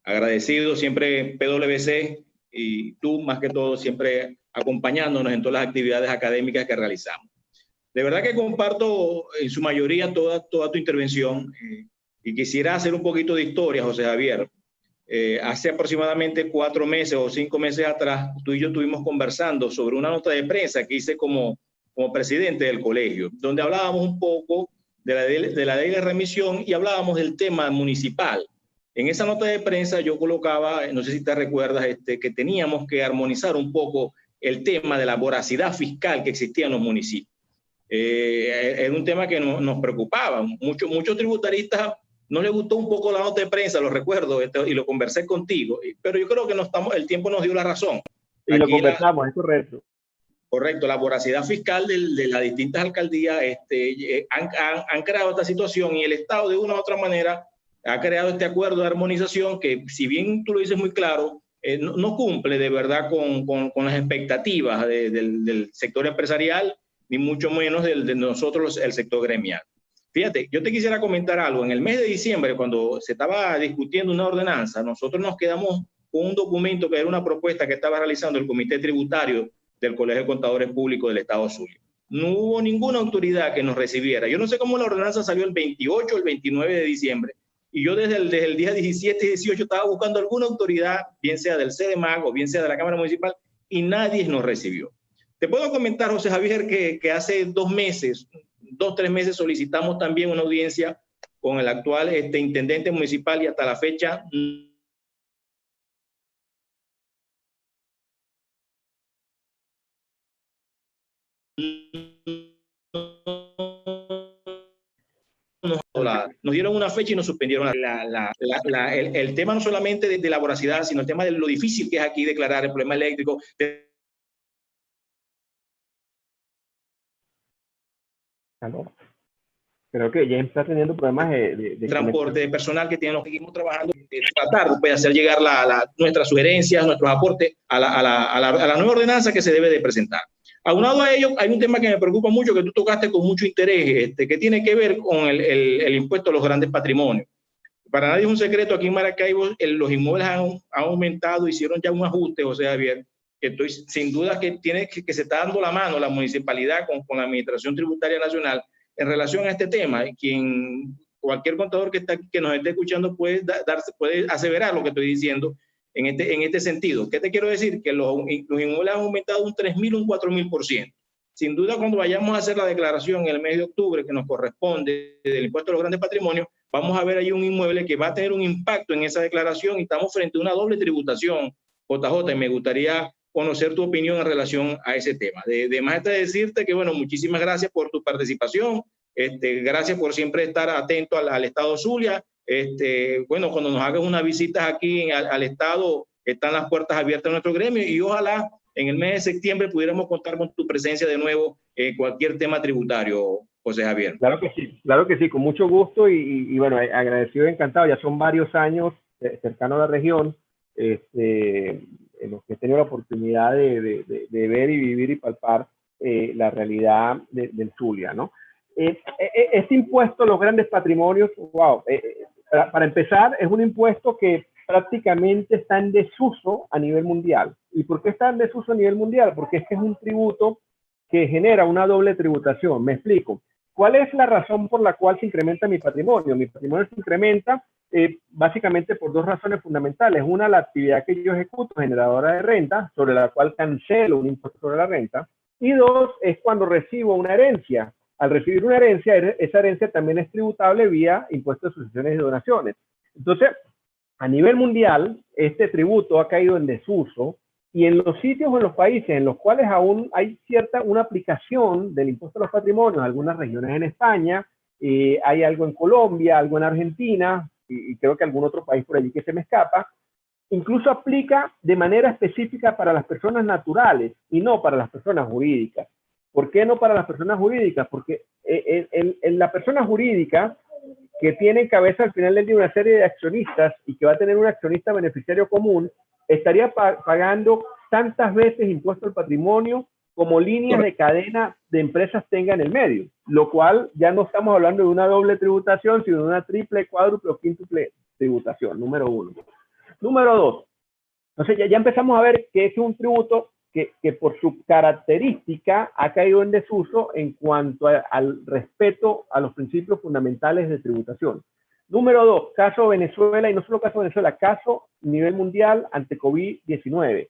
Agradecido siempre PwC y tú más que todo siempre acompañándonos en todas las actividades académicas que realizamos. De verdad que comparto en su mayoría toda tu intervención y quisiera hacer un poquito de historia, José Javier. Hace aproximadamente 4 meses o 5 meses atrás, tú y yo estuvimos conversando sobre una nota de prensa que hice como presidente del colegio, donde hablábamos un poco de la ley de remisión y hablábamos del tema municipal. En esa nota de prensa yo colocaba, no sé si te recuerdas, que teníamos que armonizar un poco el tema de la voracidad fiscal que existía en los municipios. Era un tema que nos preocupaba. Muchos tributaristas no les gustó un poco la nota de prensa, lo recuerdo, y lo conversé contigo, pero yo creo que el tiempo nos dio la razón. Y lo conversamos, es correcto. Correcto, la voracidad fiscal de las distintas alcaldías han creado esta situación y el Estado de una u otra manera ha creado este acuerdo de armonización que, si bien tú lo dices muy claro, no cumple de verdad con las expectativas del sector empresarial, ni mucho menos de nosotros, el sector gremial. Fíjate, yo te quisiera comentar algo. En el mes de diciembre, cuando se estaba discutiendo una ordenanza, nosotros nos quedamos con un documento que era una propuesta que estaba realizando el Comité Tributario del Colegio de Contadores Públicos del Estado Zulia. No hubo ninguna autoridad que nos recibiera. Yo no sé cómo la ordenanza salió el 28 o el 29 de diciembre, y yo desde el día 17 y 18 estaba buscando alguna autoridad, bien sea del CDMAG o bien sea de la Cámara Municipal, y nadie nos recibió. Te puedo comentar, José Javier, que hace 2 meses, 2-3 meses solicitamos también una audiencia con el actual intendente municipal y hasta la fecha nos dieron una fecha y nos suspendieron el tema no solamente de la voracidad, sino el tema de lo difícil que es aquí declarar el problema eléctrico. Creo que ya está teniendo problemas de transporte de personal que tienen, los que seguimos trabajando, tratar de hacer llegar nuestras sugerencias, nuestros aportes a la nueva ordenanza que se debe de presentar. Aunado a ello, hay un tema que me preocupa mucho, que tú tocaste con mucho interés, que tiene que ver con el impuesto a los grandes patrimonios. Para nadie es un secreto, aquí en Maracaibo los inmuebles han aumentado, hicieron ya un ajuste, José Javier, que estoy sin duda que se está dando la mano la municipalidad con la Administración Tributaria Nacional en relación a este tema. Cualquier contador que nos esté escuchando puede aseverar lo que estoy diciendo en este sentido. ¿Qué te quiero decir? Que los inmuebles han aumentado un 3.000, un 4.000%. Sin duda, cuando vayamos a hacer la declaración en el mes de octubre que nos corresponde del impuesto a los grandes patrimonios, vamos a ver ahí un inmueble que va a tener un impacto en esa declaración y estamos frente a una doble tributación, JJ, y me gustaría conocer tu opinión en relación a ese tema. De más está decirte que, bueno, muchísimas gracias por tu participación, gracias por siempre estar atento al Estado Zulia. Bueno, cuando nos hagas unas visitas aquí al Estado, están las puertas abiertas a nuestro gremio y ojalá en el mes de septiembre pudiéramos contar con tu presencia de nuevo en cualquier tema tributario, José Javier. Claro que sí, con mucho gusto y bueno, agradecido y encantado. Ya son varios años cercano a la región, en los que he tenido la oportunidad de ver y vivir y palpar la realidad del Zulia, ¿no? Este impuesto a los grandes patrimonios, wow, para empezar, es un impuesto que prácticamente está en desuso a nivel mundial. ¿Y por qué está en desuso a nivel mundial? Porque es que es un tributo que genera una doble tributación. Me explico. ¿Cuál es la razón por la cual se incrementa mi patrimonio? Mi patrimonio se incrementa básicamente por dos razones fundamentales. Una, la actividad que yo ejecuto generadora de renta, sobre la cual cancelo un impuesto sobre la renta. Y dos, es cuando recibo una herencia. Al recibir una herencia, esa herencia también es tributable vía impuestos de sucesiones y donaciones. Entonces, a nivel mundial, este tributo ha caído en desuso y en los sitios o en los países en los cuales aún hay una aplicación del impuesto a los patrimonios, algunas regiones en España, hay algo en Colombia, algo en Argentina y creo que algún otro país por allí que se me escapa, incluso aplica de manera específica para las personas naturales y no para las personas jurídicas. ¿Por qué no para las personas jurídicas? Porque en la persona jurídica que tiene en cabeza al final del día una serie de accionistas y que va a tener un accionista beneficiario común, estaría pagando tantas veces impuesto al patrimonio como líneas de cadena de empresas tenga en el medio, lo cual ya no estamos hablando de una doble tributación, sino de una triple, cuádruple o quíntuple tributación, número uno. Número dos, entonces ya empezamos a ver que es un tributo que por su característica ha caído en desuso en cuanto al respeto a los principios fundamentales de tributación. Número dos, caso Venezuela, y no solo caso Venezuela, caso nivel mundial ante COVID-19.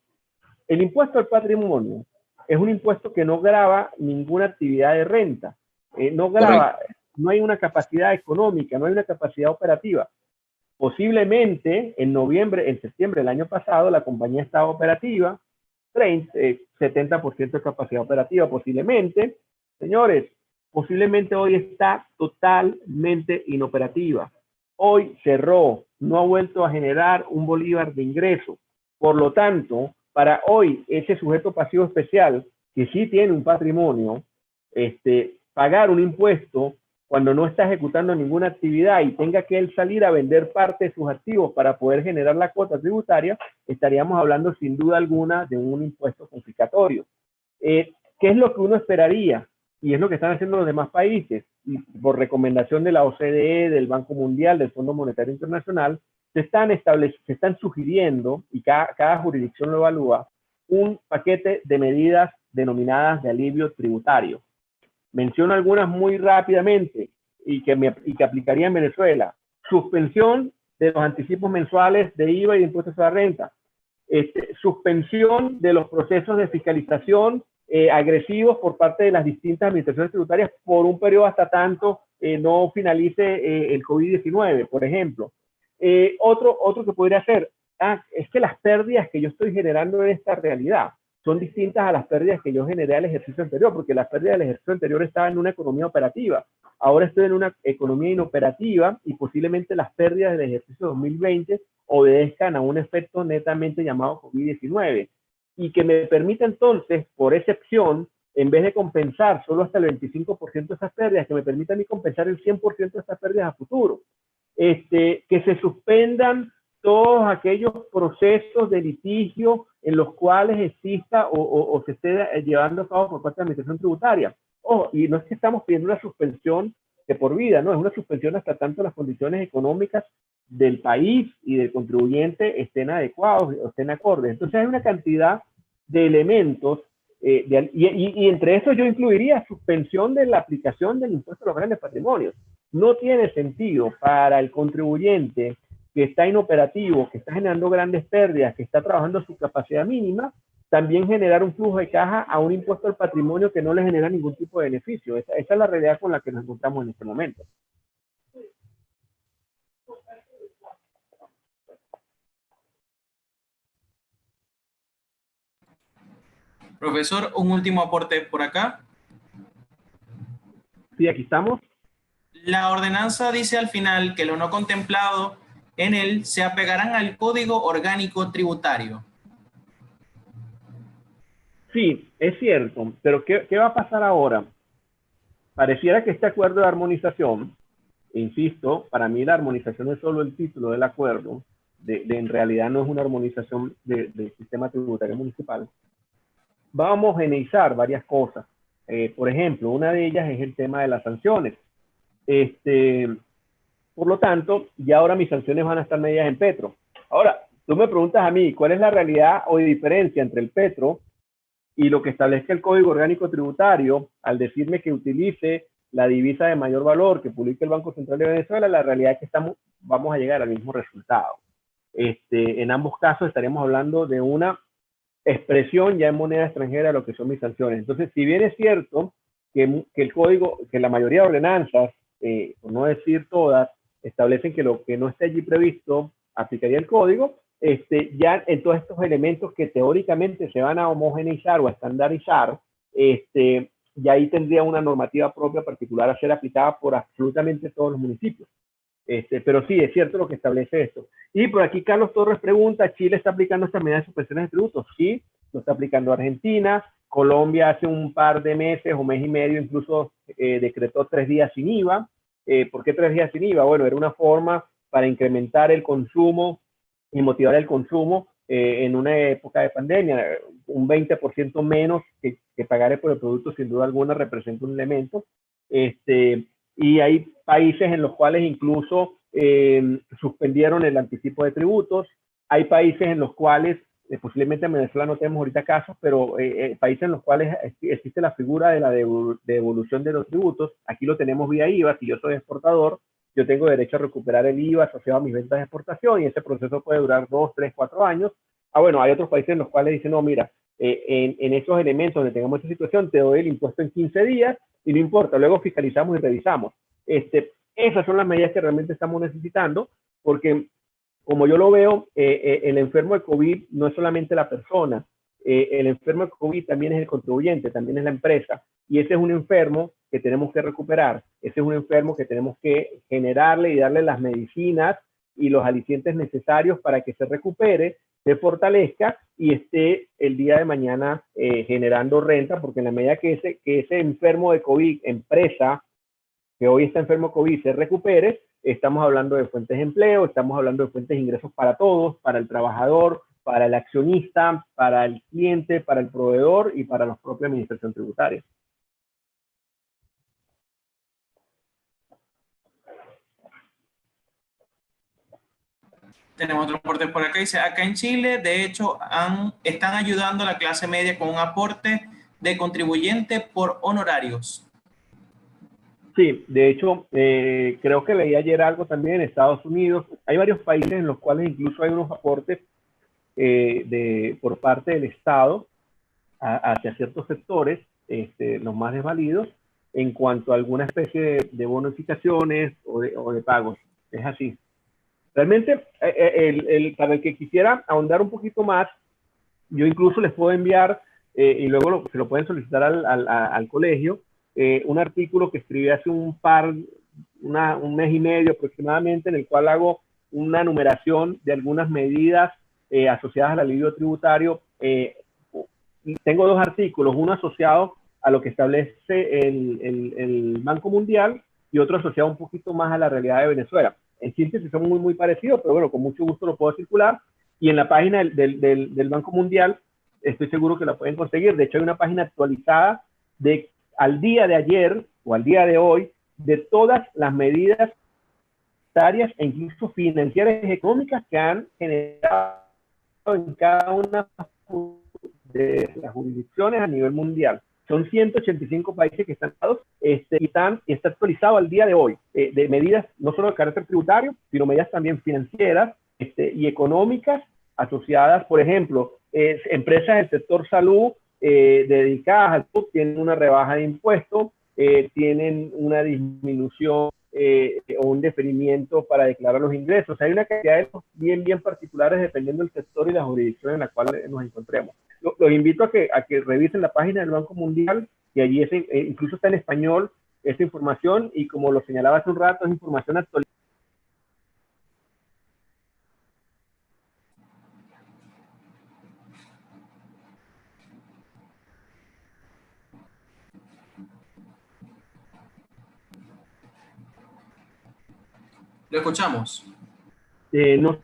El impuesto al patrimonio es un impuesto que no grava ninguna actividad de renta, no grava, no hay una capacidad económica, no hay una capacidad operativa. Posiblemente en septiembre del año pasado, la compañía estaba operativa, 70% de capacidad operativa posiblemente. Señores, posiblemente hoy está totalmente inoperativa. Hoy cerró, no ha vuelto a generar un bolívar de ingreso. Por lo tanto, para hoy, ese sujeto pasivo especial, que sí tiene un patrimonio, pagar un impuesto cuando no está ejecutando ninguna actividad y tenga que él salir a vender parte de sus activos para poder generar la cuota tributaria, estaríamos hablando sin duda alguna de un impuesto confiscatorio. ¿Qué es lo que uno esperaría? Y es lo que están haciendo los demás países. Y por recomendación de la OCDE, del Banco Mundial, del Fondo Monetario Internacional, se están sugiriendo, y cada jurisdicción lo evalúa, un paquete de medidas denominadas de alivio tributario. Menciono algunas muy rápidamente y que aplicaría en Venezuela. Suspensión de los anticipos mensuales de IVA y de impuestos a la renta. Suspensión de los procesos de fiscalización agresivos por parte de las distintas administraciones tributarias por un periodo hasta tanto no finalice el COVID-19, por ejemplo. Otro que podría ser, es que las pérdidas que yo estoy generando en esta realidad son distintas a las pérdidas que yo generé al ejercicio anterior, porque las pérdidas del ejercicio anterior estaban en una economía operativa. Ahora estoy en una economía inoperativa y posiblemente las pérdidas del ejercicio 2020 obedezcan a un efecto netamente llamado COVID-19 y que me permite entonces, por excepción, en vez de compensar solo hasta el 25% de esas pérdidas, que me permita a mí compensar el 100% de esas pérdidas a futuro. Que se suspendan todos aquellos procesos de litigio en los cuales exista o se esté llevando a cabo por parte de la Administración Tributaria. Ojo, y no es que estamos pidiendo una suspensión de por vida, no, es una suspensión hasta tanto las condiciones económicas del país y del contribuyente estén adecuados o estén acordes. Entonces hay una cantidad de elementos y entre esos yo incluiría suspensión de la aplicación del impuesto a los grandes patrimonios. No tiene sentido para el contribuyente que está inoperativo, que está generando grandes pérdidas, que está trabajando a su capacidad mínima, también generar un flujo de caja a un impuesto al patrimonio que no le genera ningún tipo de beneficio. Esa es la realidad con la que nos encontramos en este momento. Profesor, un último aporte por acá. Sí, aquí estamos. La ordenanza dice al final que lo no contemplado en él se apegarán al Código Orgánico Tributario. Sí, es cierto, pero ¿qué va a pasar ahora? Pareciera que este acuerdo de armonización, insisto, para mí la armonización es solo el título del acuerdo, en realidad no es una armonización del sistema tributario municipal. Va a homogeneizar varias cosas. Por ejemplo, una de ellas es el tema de las sanciones. Por lo tanto, ya ahora mis sanciones van a estar medidas en petro. Ahora, tú me preguntas a mí, ¿cuál es la realidad o diferencia entre el petro y lo que establezca el Código Orgánico Tributario al decirme que utilice la divisa de mayor valor que publica el Banco Central de Venezuela? La realidad es que vamos a llegar al mismo resultado. En ambos casos estaremos hablando de una expresión ya en moneda extranjera de lo que son mis sanciones. Entonces, si bien es cierto que el código, que la mayoría de ordenanzas, por no decir todas, establecen que lo que no esté allí previsto aplicaría el código, ya en todos estos elementos que teóricamente se van a homogeneizar o a estandarizar, ya ahí tendría una normativa propia particular a ser aplicada por absolutamente todos los municipios. Pero sí, es cierto lo que establece esto. Y por aquí Carlos Torres pregunta, ¿Chile está aplicando estas medidas de suspensiones de tributos? Sí, lo está aplicando Argentina. Colombia hace un par de meses o mes y medio incluso decretó 3 días sin IVA. ¿Por qué 3 días sin IVA? Bueno, era una forma para incrementar el consumo y motivar el consumo en una época de pandemia. Un 20% menos que pagar por el producto, sin duda alguna, representa un elemento. Y hay países en los cuales incluso suspendieron el anticipo de tributos. Hay países en los cuales, posiblemente en Venezuela no tenemos ahorita casos, pero países en los cuales existe la figura de la devolución de los tributos. Aquí lo tenemos vía IVA. Si yo soy exportador, yo tengo derecho a recuperar el IVA asociado a mis ventas de exportación y ese proceso puede durar 2, 3, 4 años. Bueno, hay otros países en los cuales dicen, no, mira, en esos elementos donde tengamos esta situación, te doy el impuesto en 15 días y no importa, luego fiscalizamos y revisamos. Esas son las medidas que realmente estamos necesitando, porque como yo lo veo, el enfermo de COVID no es solamente la persona, el enfermo de COVID también es el contribuyente, también es la empresa, y ese es un enfermo que tenemos que recuperar, ese es un enfermo que tenemos que generarle y darle las medicinas y los alicientes necesarios para que se recupere, se fortalezca y esté el día de mañana generando renta, porque en la medida que ese enfermo de COVID, empresa, que hoy está enfermo de COVID, se recupere, estamos hablando de fuentes de empleo, estamos hablando de fuentes de ingresos para todos, para el trabajador, para el accionista, para el cliente, para el proveedor y para la propia administración tributaria. Tenemos otro aporte por acá. Dice, acá en Chile, de hecho, están ayudando a la clase media con un aporte de contribuyente por honorarios. Sí, de hecho, creo que leí ayer algo también en Estados Unidos. Hay varios países en los cuales incluso hay unos aportes por parte del Estado hacia ciertos sectores, los más desvalidos, en cuanto a alguna especie de bonificaciones o de pagos. Es así. Realmente, para el que quisiera ahondar un poquito más, yo incluso les puedo enviar, y luego se lo pueden solicitar al colegio, un artículo que escribí hace un mes y medio aproximadamente, en el cual hago una numeración de algunas medidas asociadas al alivio tributario. Tengo 2 artículos, uno asociado a lo que establece el Banco Mundial y otro asociado un poquito más a la realidad de Venezuela. En síntesis son muy parecidos, pero bueno, con mucho gusto lo puedo circular. Y en la página del Banco Mundial estoy seguro que la pueden conseguir. De hecho, hay una página actualizada al día de ayer o al día de hoy de todas las medidas monetarias e incluso financieras y económicas que han generado en cada una de las jurisdicciones a nivel mundial. Son 185 países que están y está actualizado al día de hoy, de medidas no solo de carácter tributario, sino medidas también financieras y económicas asociadas, por ejemplo, empresas del sector salud dedicadas al salud tienen una rebaja de impuestos, tienen una disminución o un deferimiento para declarar los ingresos. Hay una cantidad de cosas bien particulares dependiendo del sector y la jurisdicción en la cual nos encontremos. Los invito a que revisen la página del Banco Mundial, y allí incluso está en español esta información, y como lo señalaba hace un rato, es información actualizada. ¿Lo escuchamos? No.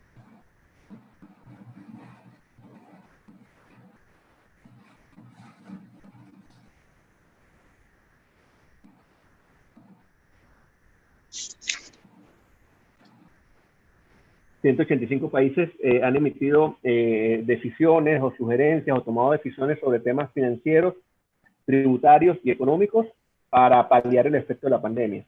...185 países han emitido decisiones o sugerencias o tomado decisiones sobre temas financieros, tributarios y económicos para paliar el efecto de la pandemia.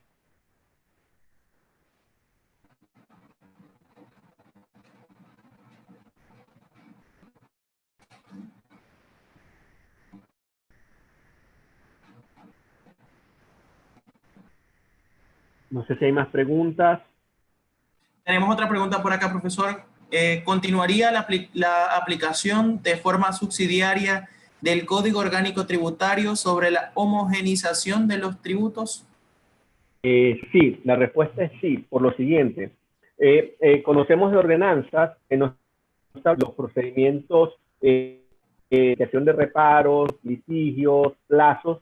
No sé si hay más preguntas. Tenemos otra pregunta por acá, profesor. ¿Continuaría la aplicación de forma subsidiaria del Código Orgánico Tributario sobre la homogenización de los tributos? Sí, la respuesta es sí, por lo siguiente. Conocemos de ordenanzas en los procedimientos de acción de reparos, litigios, plazos,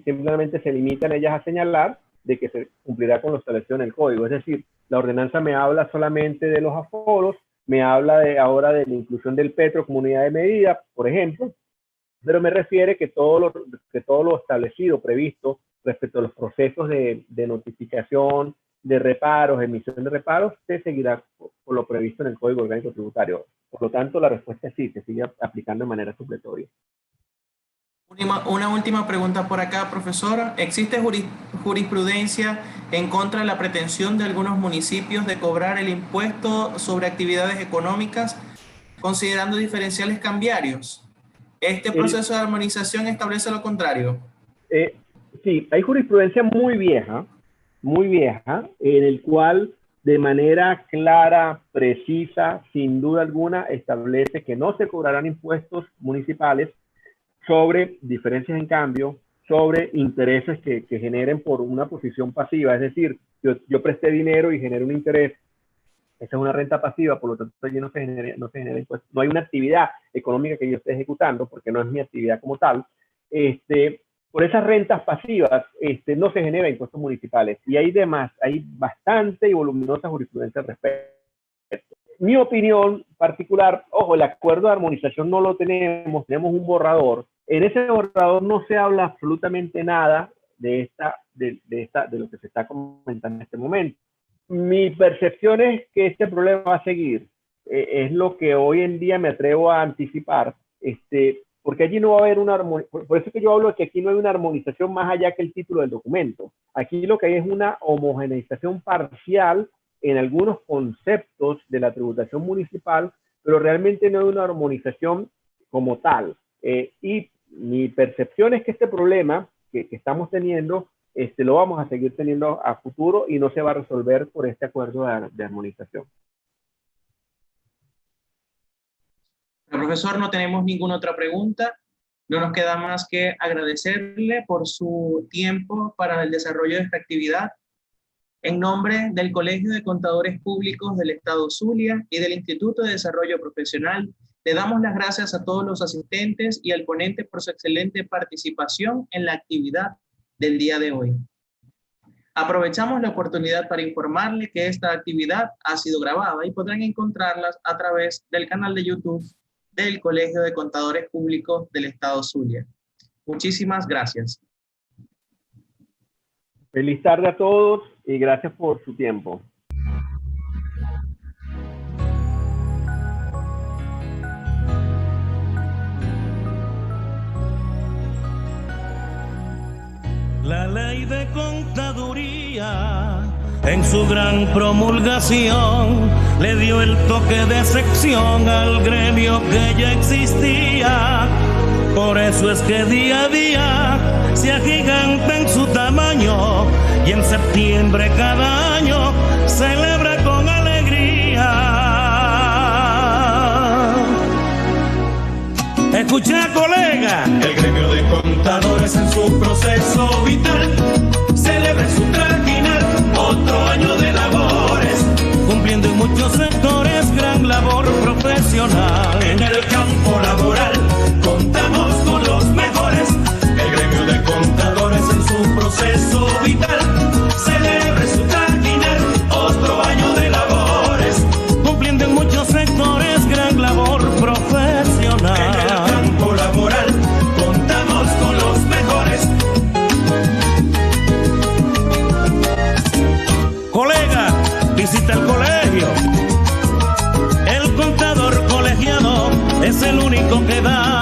simplemente se limitan ellas a señalar de que se cumplirá con lo establecido en el código. Es decir, la ordenanza me habla solamente de los aforos, me habla ahora de la inclusión del petro como unidad de medida, por ejemplo, pero me refiere que todo lo establecido, previsto respecto a los procesos de notificación, de reparos, emisión de reparos, se seguirá por lo previsto en el Código Orgánico Tributario. Por lo tanto, la respuesta es sí, se sigue aplicando de manera supletoria. Una última pregunta por acá, profesor. ¿Existe jurisprudencia en contra de la pretensión de algunos municipios de cobrar el impuesto sobre actividades económicas considerando diferenciales cambiarios? ¿Este proceso de armonización establece lo contrario? Sí, hay jurisprudencia muy vieja, en el cual de manera clara, precisa, sin duda alguna, establece que no se cobrarán impuestos municipales sobre diferencias en cambio, sobre intereses que generen por una posición pasiva. Es decir, yo presté dinero y generé un interés. Esa es una renta pasiva, por lo tanto allí no se genera impuestos. No hay una actividad económica que yo esté ejecutando, porque no es mi actividad como tal. Por esas rentas pasivas no se genera impuestos municipales. Y hay bastante y voluminosa jurisprudencia al respecto. Mi opinión particular, ojo, el acuerdo de armonización no lo tenemos un borrador. En ese borrador no se habla absolutamente nada de lo que se está comentando en este momento. Mi percepción es que este problema va a seguir. Es lo que hoy en día me atrevo a anticipar, porque allí no va a haber una armonización. Por eso es que yo hablo de que aquí no hay una armonización más allá que el título del documento. Aquí lo que hay es una homogeneización parcial en algunos conceptos de la tributación municipal, pero realmente no hay una armonización como tal. Y mi percepción es que este problema que estamos teniendo, lo vamos a seguir teniendo a futuro y no se va a resolver por este acuerdo de armonización. Profesor, no tenemos ninguna otra pregunta. No nos queda más que agradecerle por su tiempo para el desarrollo de esta actividad. En nombre del Colegio de Contadores Públicos del Estado Zulia y del Instituto de Desarrollo Profesional Le damos las gracias a todos los asistentes y al ponente por su excelente participación en la actividad del día de hoy. Aprovechamos la oportunidad para informarle que esta actividad ha sido grabada y podrán encontrarlas a través del canal de YouTube del Colegio de Contadores Públicos del Estado Zulia. Muchísimas gracias. Feliz tarde a todos y gracias por su tiempo. La ley de contaduría, en su gran promulgación, le dio el toque de sección al gremio que ya existía. Por eso es que día a día se agiganta en su tamaño y en septiembre cada año celebra con alegría. Escucha, colega, el gremio de contadores en su proceso vital celebra su trajinar otro año de labores, cumpliendo en muchos sectores gran labor profesional. En el campo laboral contamos con los mejores. El gremio de contadores en su proceso vital celebra su trajinar otro año de labores, cumpliendo en muchos sectores gran labor profesional. Laboral, contamos con los mejores. Colega, visita el colegio. El contador colegiado es el único que da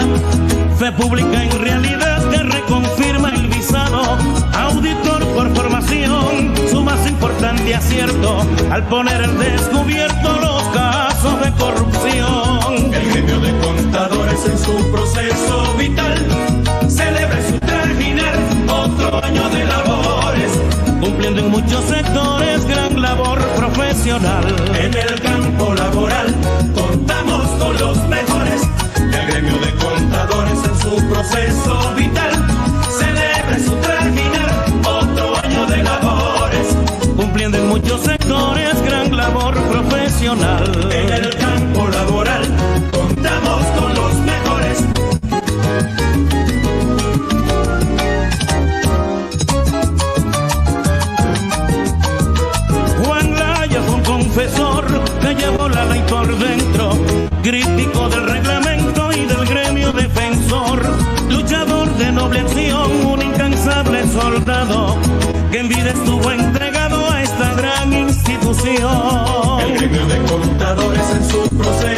fe pública en realidad, que reconfirma el visado. Auditor por formación, su más importante acierto al poner en descubierto los casos de corrupción. El gremio de contadores en su proceso vital celebra su trajinar otro año de labores, cumpliendo en muchos sectores gran labor profesional. En el campo laboral contamos con los mejores. El gremio de contadores en su proceso vital celebra su trajinar otro año de labores, cumpliendo en muchos sectores gran labor profesional. En el campo laboral contamos con los mejores. Juan Laya fue un confesor que llevó la ley por dentro, crítico del reglamento y del gremio defensor, luchador de noble acción, un incansable soldado que en vida estuvo entregado a esta gran institución. El gremio de contadores en su proceso